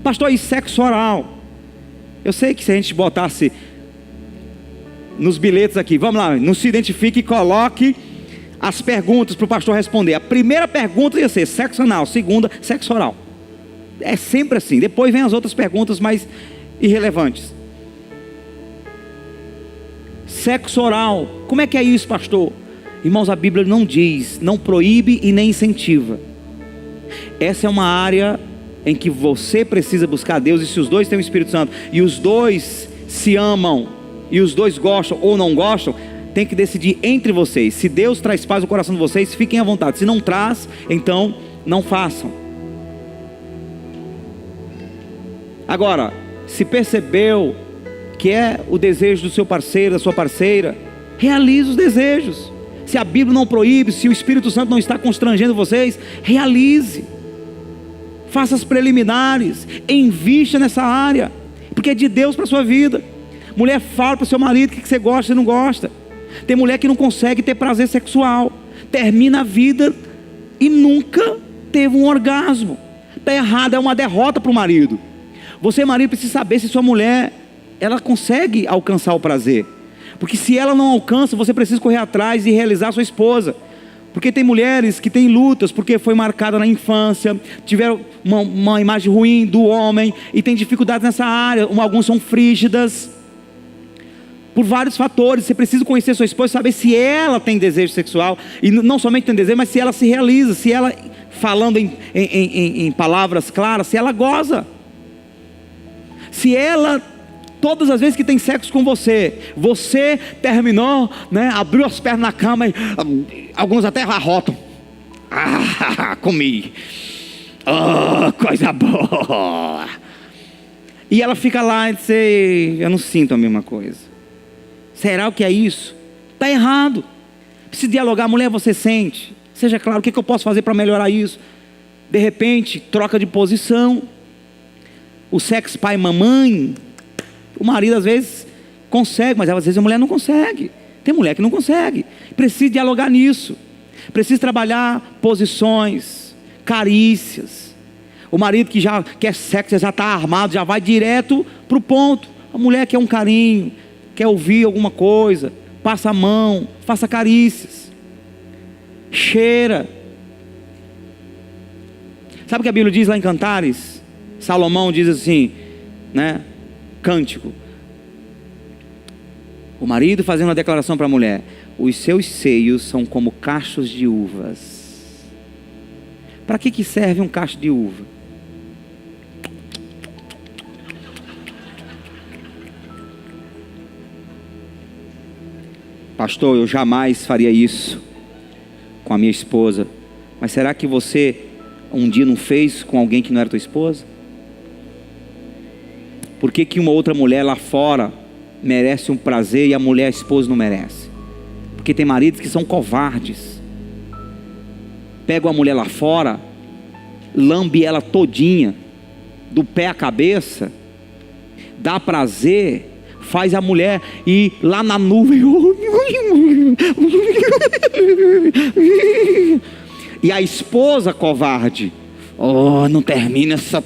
Pastor, e sexo oral? Eu sei que se a gente botasse nos bilhetes aqui, vamos lá, não se identifique e coloque as perguntas para o pastor responder. A primeira pergunta ia ser sexo anal, segunda, sexo oral. É sempre assim, depois vem as outras perguntas mais irrelevantes. Sexo oral, como é que é isso, pastor? Irmãos, a Bíblia não diz, não proíbe e nem incentiva. Essa é uma área em que você precisa buscar Deus. E se os dois têm o Espírito Santo e os dois se amam e os dois gostam ou não gostam, tem que decidir entre vocês. Se Deus traz paz no coração de vocês, fiquem à vontade. Se não traz, então não façam. Agora, se percebeu que é o desejo do seu parceiro, da sua parceira, realize os desejos. Se a Bíblia não proíbe, se o Espírito Santo não está constrangendo vocês, realize. Faça as preliminares, invista nessa área, porque é de Deus para a sua vida. Mulher, fala para o seu marido o que você gosta e não gosta. Tem mulher que não consegue ter prazer sexual, termina a vida e nunca teve um orgasmo. Está errado, é uma derrota para o marido. Você, marido, precisa saber se sua mulher, ela consegue alcançar o prazer. Porque se ela não alcança, você precisa correr atrás e realizar a sua esposa. Porque tem mulheres que têm lutas, porque foi marcada na infância, tiveram uma imagem ruim do homem, e tem dificuldades nessa área. Alguns são frígidas, por vários fatores. Você precisa conhecer sua esposa, saber se ela tem desejo sexual, e não somente tem desejo, mas se ela se realiza, se ela, falando em palavras claras, se ela goza. Se ela, todas as vezes que tem sexo com você terminou, né, abriu as pernas na cama e alguns até arrotam. Comi. Oh, coisa boa. E ela fica lá e diz: eu não sinto a mesma coisa. Será o que é isso? Está errado. Precisa dialogar. Mulher, você sente? Seja claro, o que eu posso fazer para melhorar isso? De repente, troca de posição. O sexo pai e mamãe, o marido às vezes consegue, mas às vezes a mulher não consegue. Tem mulher que não consegue. Precisa dialogar nisso. Precisa trabalhar posições, carícias. O marido que já quer sexo, já está armado, já vai direto para o ponto. A mulher quer um carinho, quer ouvir alguma coisa, passa a mão, faça carícias, cheira. Sabe o que a Bíblia diz lá em Cantares? Salomão diz assim, né? Cântico. O marido fazendo uma declaração para a mulher: os seus seios são como cachos de uvas. Para que serve um cacho de uva? Pastor, eu jamais faria isso com a minha esposa. Mas será que você um dia não fez com alguém que não era tua esposa? Por que uma outra mulher lá fora merece um prazer e a mulher, a esposa, não merece? Porque tem maridos que são covardes. Pegam a mulher lá fora, lambe ela todinha, do pé à cabeça, dá prazer, faz a mulher ir lá na nuvem, e a esposa covarde: oh, não termina essa,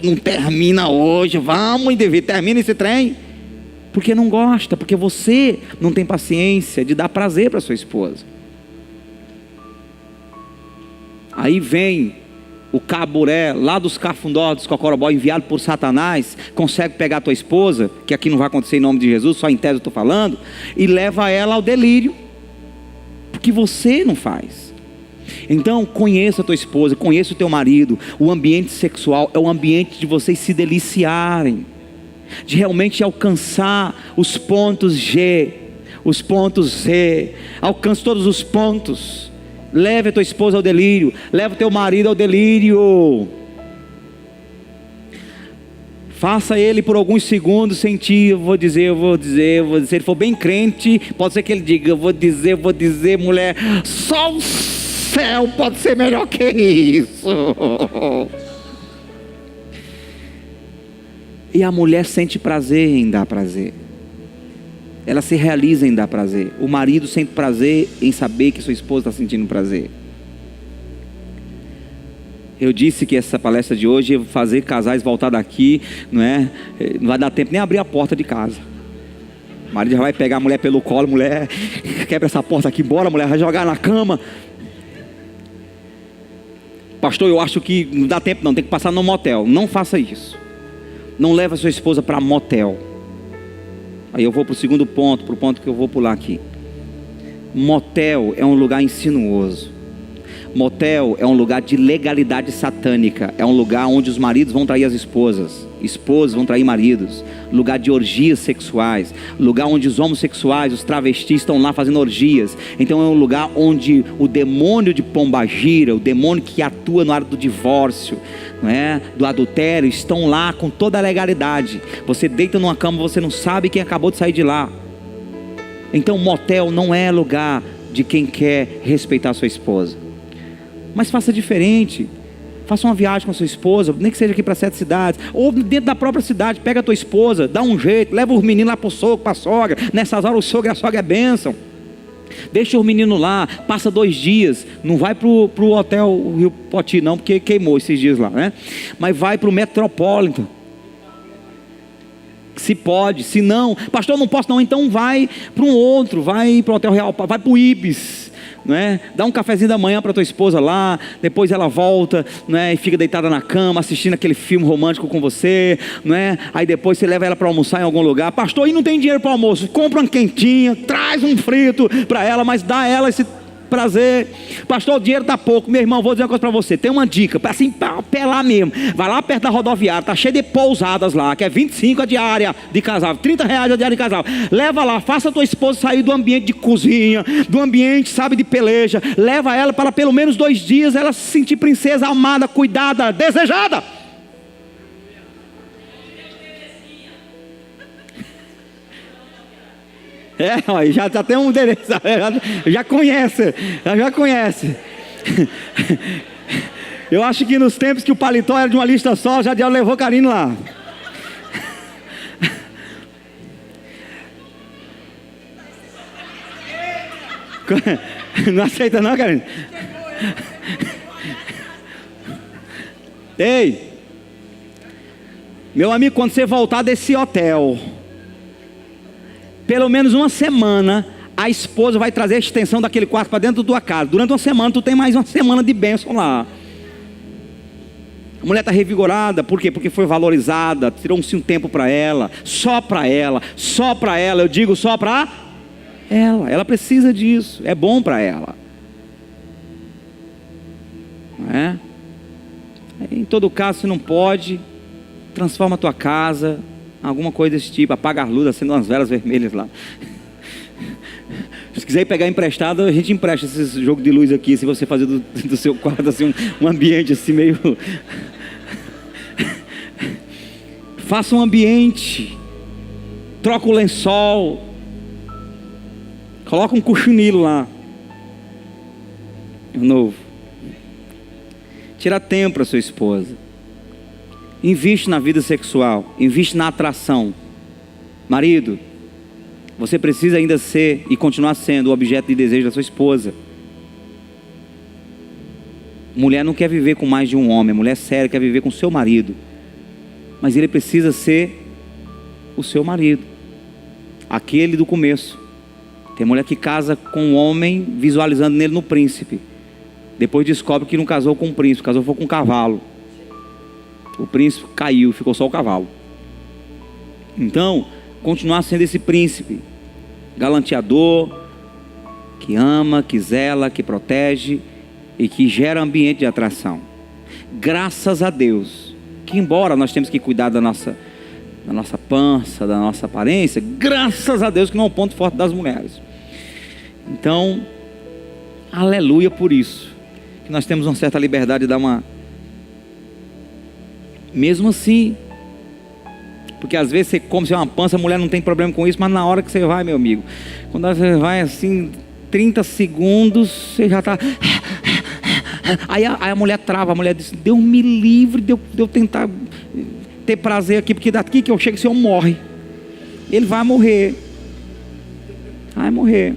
não termina hoje, vamos, termina esse trem. Porque não gosta, porque você não tem paciência de dar prazer para sua esposa. Aí vem o caburé lá dos cafundós, dos cocorobó, enviado por Satanás, consegue pegar a tua esposa, que aqui não vai acontecer em nome de Jesus, só em tese eu estou falando, e leva ela ao delírio, porque você não faz. Então conheça a tua esposa, conheça o teu marido. O ambiente sexual é um ambiente de vocês se deliciarem, de realmente alcançar os pontos G, os pontos Z. Alcance todos os pontos. Leve a tua esposa ao delírio, leve o teu marido ao delírio. Faça ele por alguns segundos sentir, eu vou dizer. Se ele for bem crente, pode ser que ele diga, eu vou dizer, mulher, só o céu pode ser melhor que isso. E a mulher sente prazer em dar prazer. Ela se realiza em dar prazer. O marido sente prazer em saber que sua esposa está sentindo prazer. Eu disse que essa palestra de hoje ia fazer casais voltar daqui, não vai dar tempo nem abrir a porta de casa. O marido já vai pegar a mulher pelo colo, mulher, quebra essa porta aqui, bora, mulher, vai jogar na cama. Pastor, eu acho que não dá tempo não, tem que passar no motel. Não faça isso. Não leve a sua esposa para motel. Aí eu vou para o segundo ponto, para o ponto que eu vou pular aqui. Motel é um lugar insinuoso. Motel é um lugar de legalidade satânica. É um lugar onde os maridos vão trair as esposas, esposas vão trair maridos. Lugar de orgias sexuais. Lugar onde os homossexuais, os travestis estão lá fazendo orgias. Então é um lugar onde o demônio de pombagira, o demônio que atua na área do divórcio, do adultério, estão lá com toda a legalidade. Você deita numa cama, você não sabe quem acabou de sair de lá. Então motel não é lugar de quem quer respeitar a sua esposa. Mas faça diferente. Faça uma viagem com a sua esposa, nem que seja aqui para 7 cidades, ou dentro da própria cidade. Pega a tua esposa, dá um jeito, leva os meninos lá para o sogro, para a sogra. Nessas horas o sogro e a sogra é bênção. Deixa os meninos lá, passa 2 dias. Não vai para o hotel Rio Poti não, porque queimou esses dias lá, Mas vai para o Metropolitan. Se pode, se não, pastor, eu não posso não, então vai para um outro, vai para o Hotel Real, vai para o Ibis. Dá um cafezinho da manhã para tua esposa lá, depois ela volta, e fica deitada na cama assistindo aquele filme romântico com você, aí depois você leva ela para almoçar em algum lugar. Pastor, e não tem dinheiro para almoço? Compra uma quentinha, traz um frito para ela, mas dá a ela esse prazer. Pastor, o dinheiro está pouco. Meu irmão, vou dizer uma coisa para você, tem uma dica, assim, para apelar mesmo. Vai lá perto da rodoviária, tá cheio de pousadas lá, que é 25 a diária de casal, 30 reais a diária de casal. Leva lá, faça a tua esposa sair do ambiente de cozinha, do ambiente, sabe, de peleja. Leva ela para pelo menos 2 dias ela se sentir princesa, amada, cuidada, desejada. Já tem um endereço, já conhece. Eu acho que nos tempos que o paletó era de uma lista só, já levou Karine lá. Não aceita não, Karine? Ei, meu amigo, quando você voltar desse hotel, pelo menos uma semana, a esposa vai trazer a extensão daquele quarto para dentro da tua casa. Durante uma semana, tu tem mais uma semana de bênção lá. A mulher está revigorada, por quê? Porque foi valorizada, tirou-se um tempo para ela, só para ela, eu digo só para ela precisa disso, é bom para ela. Não é? Em todo caso, se não pode, transforma a tua casa, alguma coisa desse tipo, apaga as luzes, acende umas velas vermelhas lá. Se quiser pegar emprestado, a gente empresta esse jogo de luz aqui, se você fazer do seu quarto assim, um ambiente assim meio... Faça um ambiente, troca o lençol, coloca um cochonilo lá, novo. Tira tempo para sua esposa. Investe na vida sexual, investe na atração. Marido, você precisa ainda ser e continuar sendo o objeto de desejo da sua esposa. Mulher não quer viver com mais de um homem, mulher séria quer viver com seu marido. Mas ele precisa ser o seu marido, aquele do começo. Tem mulher que casa com um homem visualizando nele no príncipe. Depois descobre que não casou com um príncipe, casou com um cavalo. O príncipe caiu, ficou só o cavalo. Então, continuar sendo esse príncipe galanteador, que ama, que zela, que protege, e que gera ambiente de atração. Graças a Deus, que embora nós temos que cuidar da nossa pança, da nossa aparência, graças a Deus que não é um ponto forte das mulheres. Então, aleluia por isso, que nós temos uma certa liberdade de dar uma... Mesmo assim, porque às vezes você come uma pança, a mulher não tem problema com isso, mas na hora que você vai, meu amigo, quando você vai assim, 30 segundos, você já está... Aí a mulher trava, a mulher diz, Deus me livre de eu tentar ter prazer aqui, porque daqui que eu chego, esse homem morre. Ele vai morrer. Vai morrer.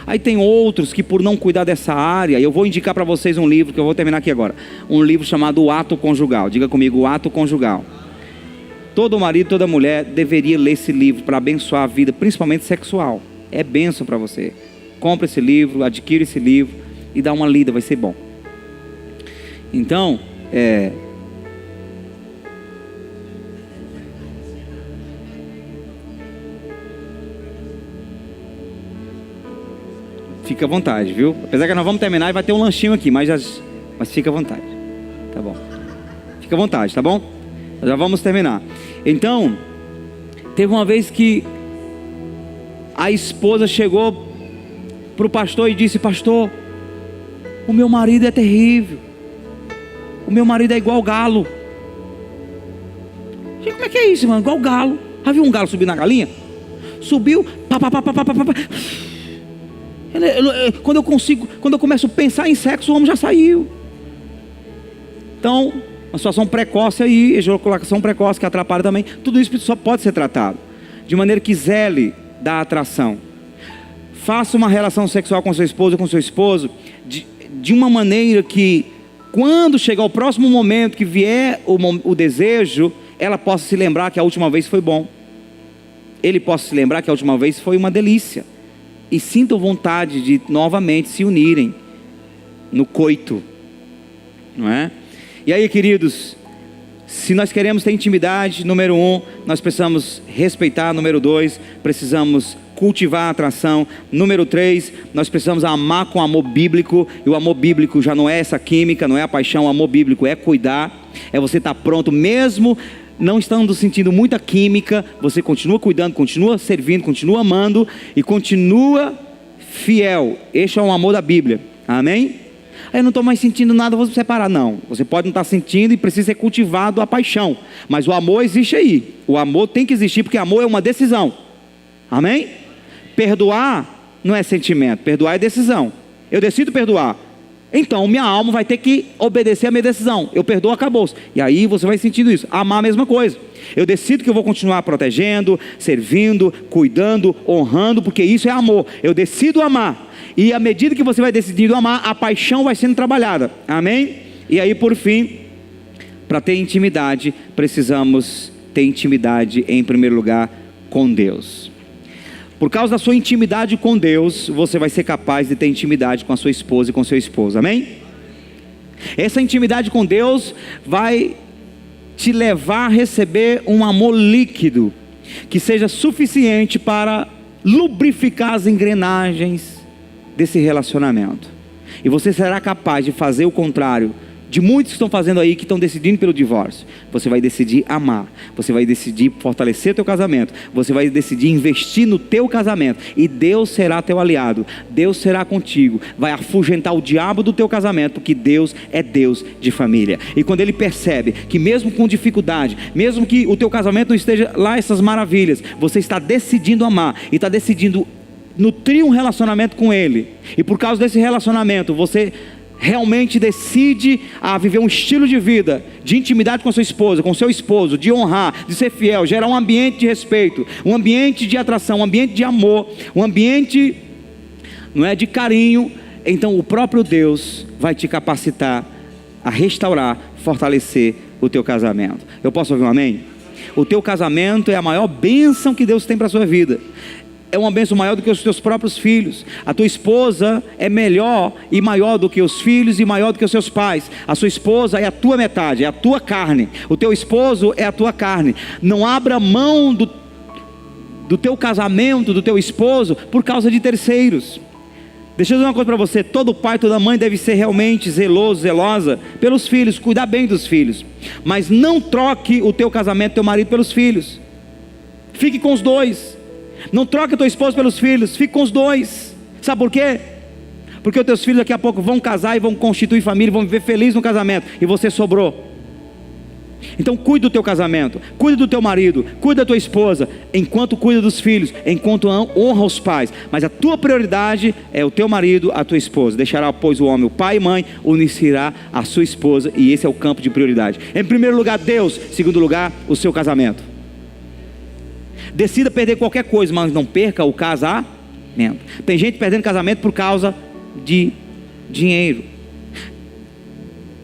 Aí tem outros que, por não cuidar dessa área, eu vou indicar para vocês um livro, que eu vou terminar aqui agora, um livro chamado O Ato Conjugal. Diga comigo, O Ato Conjugal. Todo marido, toda mulher deveria ler esse livro para abençoar a vida, principalmente sexual. É bênção para você. Compre esse livro, adquire esse livro e dá uma lida, vai ser bom. Então, fica à vontade, viu? Apesar que nós vamos terminar e vai ter um lanchinho aqui, mas fica à vontade. Tá bom. Fica à vontade, tá bom? Já vamos terminar. Então, teve uma vez que a esposa chegou para o pastor e disse, pastor, o meu marido é terrível. O meu marido é igual galo. Gente, como é que é isso, mano? Igual galo. Já viu um galo subir na galinha? Subiu, pá. Quando eu começo a pensar em sexo, o homem já saiu. Então, uma situação precoce aí, ejaculação precoce que atrapalha também. Tudo isso só pode ser tratado de maneira que zele da atração. Faça uma relação sexual com sua esposa, com seu esposo, de uma maneira que, quando chegar o próximo momento que vier o desejo, ela possa se lembrar que a última vez foi bom. Ele possa se lembrar que a última vez foi uma delícia. E sintam vontade de novamente se unirem no coito, não é? E aí, queridos, se nós queremos ter intimidade, número 1, nós precisamos respeitar, número 2, precisamos cultivar a atração, número 3, nós precisamos amar com amor bíblico, e o amor bíblico já não é essa química, não é a paixão, o amor bíblico é cuidar, é você estar pronto, mesmo não estando sentindo muita química, você continua cuidando, continua servindo, continua amando, e continua fiel. Este é o amor da Bíblia, amém? Aí eu não estou mais sentindo nada, vou separar. Não, você pode não estar sentindo e precisa ser cultivado a paixão, mas o amor existe aí. O amor tem que existir, porque amor é uma decisão, amém? Perdoar não é sentimento, perdoar é decisão. Eu decido perdoar, então minha alma vai ter que obedecer a minha decisão. Eu perdoo, acabou-se. E aí você vai sentindo isso. Amar a mesma coisa. Eu decido que eu vou continuar protegendo, servindo, cuidando, honrando, porque isso é amor. Eu decido amar. E à medida que você vai decidindo amar, a paixão vai sendo trabalhada. Amém? E aí, por fim, para ter intimidade, precisamos ter intimidade em primeiro lugar com Deus. Por causa da sua intimidade com Deus, você vai ser capaz de ter intimidade com a sua esposa e com seu esposo. Amém? Essa intimidade com Deus vai te levar a receber um amor líquido, que seja suficiente para lubrificar as engrenagens desse relacionamento. E você será capaz de fazer o contrário de muitos que estão fazendo aí, que estão decidindo pelo divórcio. Você vai decidir amar, você vai decidir fortalecer teu casamento, você vai decidir investir no teu casamento, e Deus será teu aliado, Deus será contigo, vai afugentar o diabo do teu casamento, porque Deus é Deus de família. E quando Ele percebe que mesmo com dificuldade, mesmo que o teu casamento não esteja lá essas maravilhas, você está decidindo amar, e está decidindo nutrir um relacionamento com Ele, e por causa desse relacionamento, você realmente decide a viver um estilo de vida, de intimidade com a sua esposa, com seu esposo, de honrar, de ser fiel, gerar um ambiente de respeito, um ambiente de atração, um ambiente de amor, um ambiente, não é, de carinho. Então o próprio Deus vai te capacitar a restaurar, fortalecer o teu casamento. Eu posso ouvir um amém? O teu casamento é a maior bênção que Deus tem para a sua vida. É uma bênção maior do que os teus próprios filhos. A tua esposa é melhor e maior do que os filhos e maior do que os seus pais. A sua esposa é a tua metade, é a tua carne. O teu esposo é a tua carne. Não abra mão do teu casamento, do teu esposo, por causa de terceiros. Deixa eu dizer uma coisa para você: todo pai, toda mãe deve ser realmente zeloso, zelosa pelos filhos, cuidar bem dos filhos. Mas não troque o teu casamento, teu marido pelos filhos. Fique com os dois. Não troque a tua esposa pelos filhos, fique com os dois. Sabe por quê? Porque os teus filhos daqui a pouco vão casar e vão constituir família, vão viver felizes no casamento, e você sobrou. Então cuide do teu casamento, cuide do teu marido, cuide da tua esposa, enquanto cuida dos filhos, enquanto honra os pais. Mas a tua prioridade é o teu marido, a tua esposa. Deixará, pois, o homem, o pai e mãe, unir-se-á a sua esposa, e esse é o campo de prioridade. Em primeiro lugar, Deus. Em segundo lugar, o seu casamento. Decida perder qualquer coisa, mas não perca o casamento. Tem gente perdendo casamento por causa de dinheiro.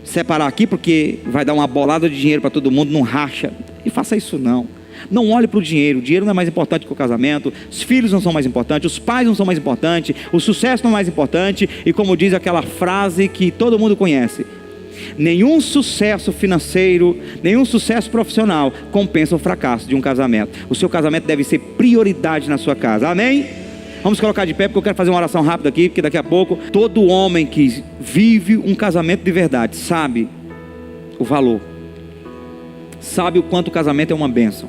Separar aqui porque vai dar uma bolada de dinheiro para todo mundo, não racha. E faça isso não. Não olhe para o dinheiro não é mais importante que o casamento. Os filhos não são mais importantes, os pais não são mais importantes, o sucesso não é mais importante. E como diz aquela frase que todo mundo conhece: nenhum sucesso financeiro, nenhum sucesso profissional compensa o fracasso de um casamento. O seu casamento deve ser prioridade na sua casa, amém? Vamos colocar de pé, porque eu quero fazer uma oração rápida aqui, porque daqui a pouco, todo homem que vive um casamento de verdade sabe o valor, sabe o quanto o casamento é uma bênção.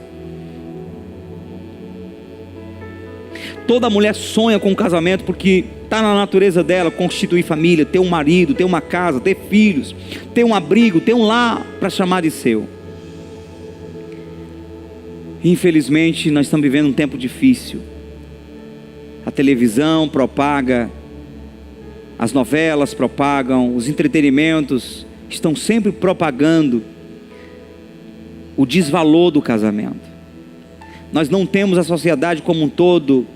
Toda mulher sonha com um casamento, porque está na natureza dela constituir família, ter um marido, ter uma casa, ter filhos, ter um abrigo, ter um lar para chamar de seu. Infelizmente nós estamos vivendo um tempo difícil. A televisão propaga, as novelas propagam, os entretenimentos estão sempre propagando o desvalor do casamento. Nós não temos a sociedade como um todo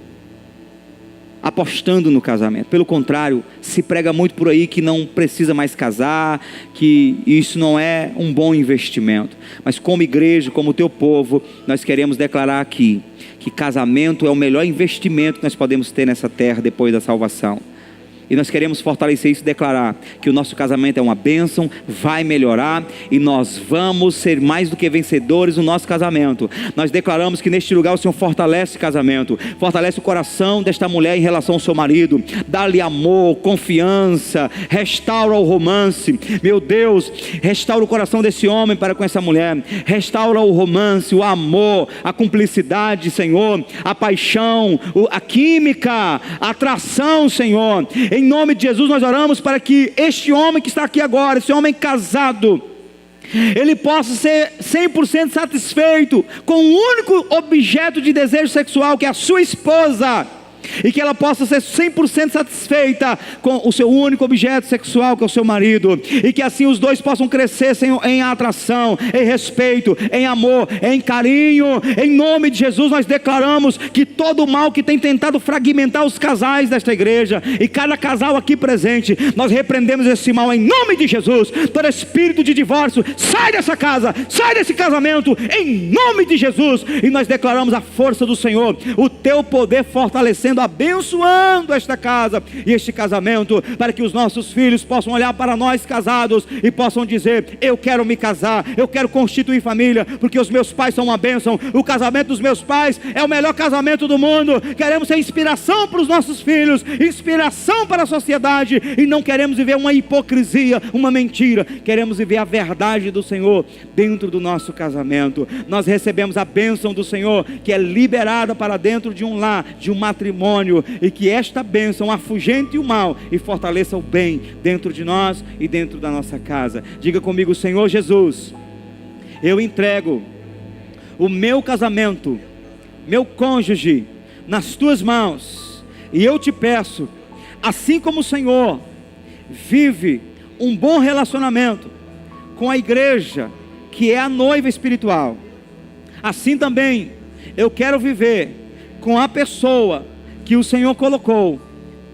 apostando no casamento. Pelo contrário, se prega muito por aí que não precisa mais casar, que isso não é um bom investimento. Mas como igreja, como teu povo, nós queremos declarar aqui que casamento é o melhor investimento que nós podemos ter nessa terra depois da salvação. E nós queremos fortalecer isso e declarar que o nosso casamento é uma bênção, vai melhorar, e nós vamos ser mais do que vencedores no nosso casamento. Nós declaramos que neste lugar o Senhor fortalece o casamento, fortalece o coração desta mulher em relação ao seu marido, dá-lhe amor, confiança, restaura o romance. Meu Deus, restaura o coração desse homem para com essa mulher, restaura o romance, o amor, a cumplicidade, Senhor, a paixão, a química, a atração, Senhor. Em nome de Jesus nós oramos para que este homem que está aqui agora, esse homem casado, ele possa ser 100% satisfeito com um único objeto de desejo sexual, que é a sua esposa, e que ela possa ser 100% satisfeita com o seu único objeto sexual, que é o seu marido, e que assim os dois possam crescer em atração, em respeito, em amor, em carinho. Em nome de Jesus nós declaramos que todo o mal que tem tentado fragmentar os casais desta igreja, e cada casal aqui presente, nós repreendemos esse mal em nome de Jesus. Todo espírito de divórcio, sai dessa casa, sai desse casamento, em nome de Jesus. E nós declaramos a força do Senhor, o teu poder fortalecendo, abençoando esta casa e este casamento, para que os nossos filhos possam olhar para nós casados e possam dizer: eu quero me casar, eu quero constituir família, porque os meus pais são uma bênção, o casamento dos meus pais é o melhor casamento do mundo. Queremos ser inspiração para os nossos filhos, inspiração para a sociedade, e não queremos viver uma hipocrisia, uma mentira. Queremos viver a verdade do Senhor dentro do nosso casamento. Nós recebemos a bênção do Senhor, que é liberada para dentro de um lar, de um matrimônio, e que esta bênção afugente o mal e fortaleça o bem dentro de nós e dentro da nossa casa. Diga comigo: Senhor Jesus, eu entrego o meu casamento, meu cônjuge, nas tuas mãos, e eu te peço, assim como o Senhor vive um bom relacionamento com a igreja, que é a noiva espiritual, assim também eu quero viver com a pessoa que o Senhor colocou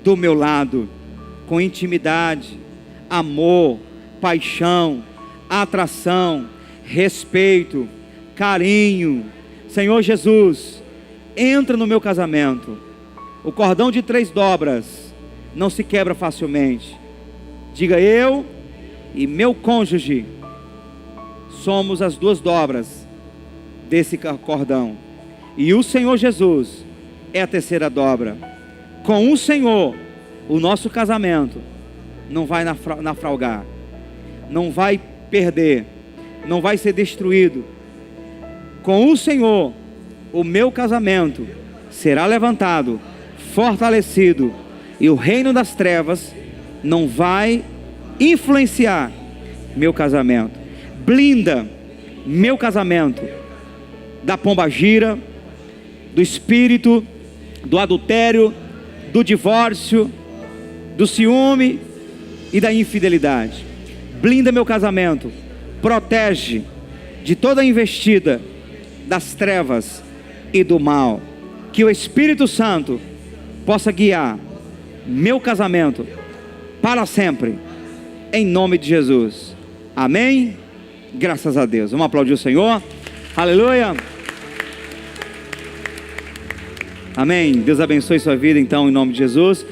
do meu lado, com intimidade, amor, paixão, atração, respeito, carinho. Senhor Jesus, entra no meu casamento. O cordão de 3 dobras não se quebra facilmente. Diga: eu e meu cônjuge somos as 2 dobras desse cordão, e o Senhor Jesus é a 3ª dobra. Com o Senhor o nosso casamento não vai naufragar, não vai perder, não vai ser destruído. Com o Senhor, o meu casamento será levantado, fortalecido, e o reino das trevas não vai influenciar meu casamento. Blinda meu casamento da pombagira, do espírito, do adultério, do divórcio, do ciúme e da infidelidade. Blinda meu casamento, protege de toda a investida das trevas e do mal. Que o Espírito Santo possa guiar meu casamento para sempre, em nome de Jesus. Amém? Graças a Deus. Vamos aplaudir o Senhor. Aleluia. Amém. Deus abençoe sua vida então, em nome de Jesus.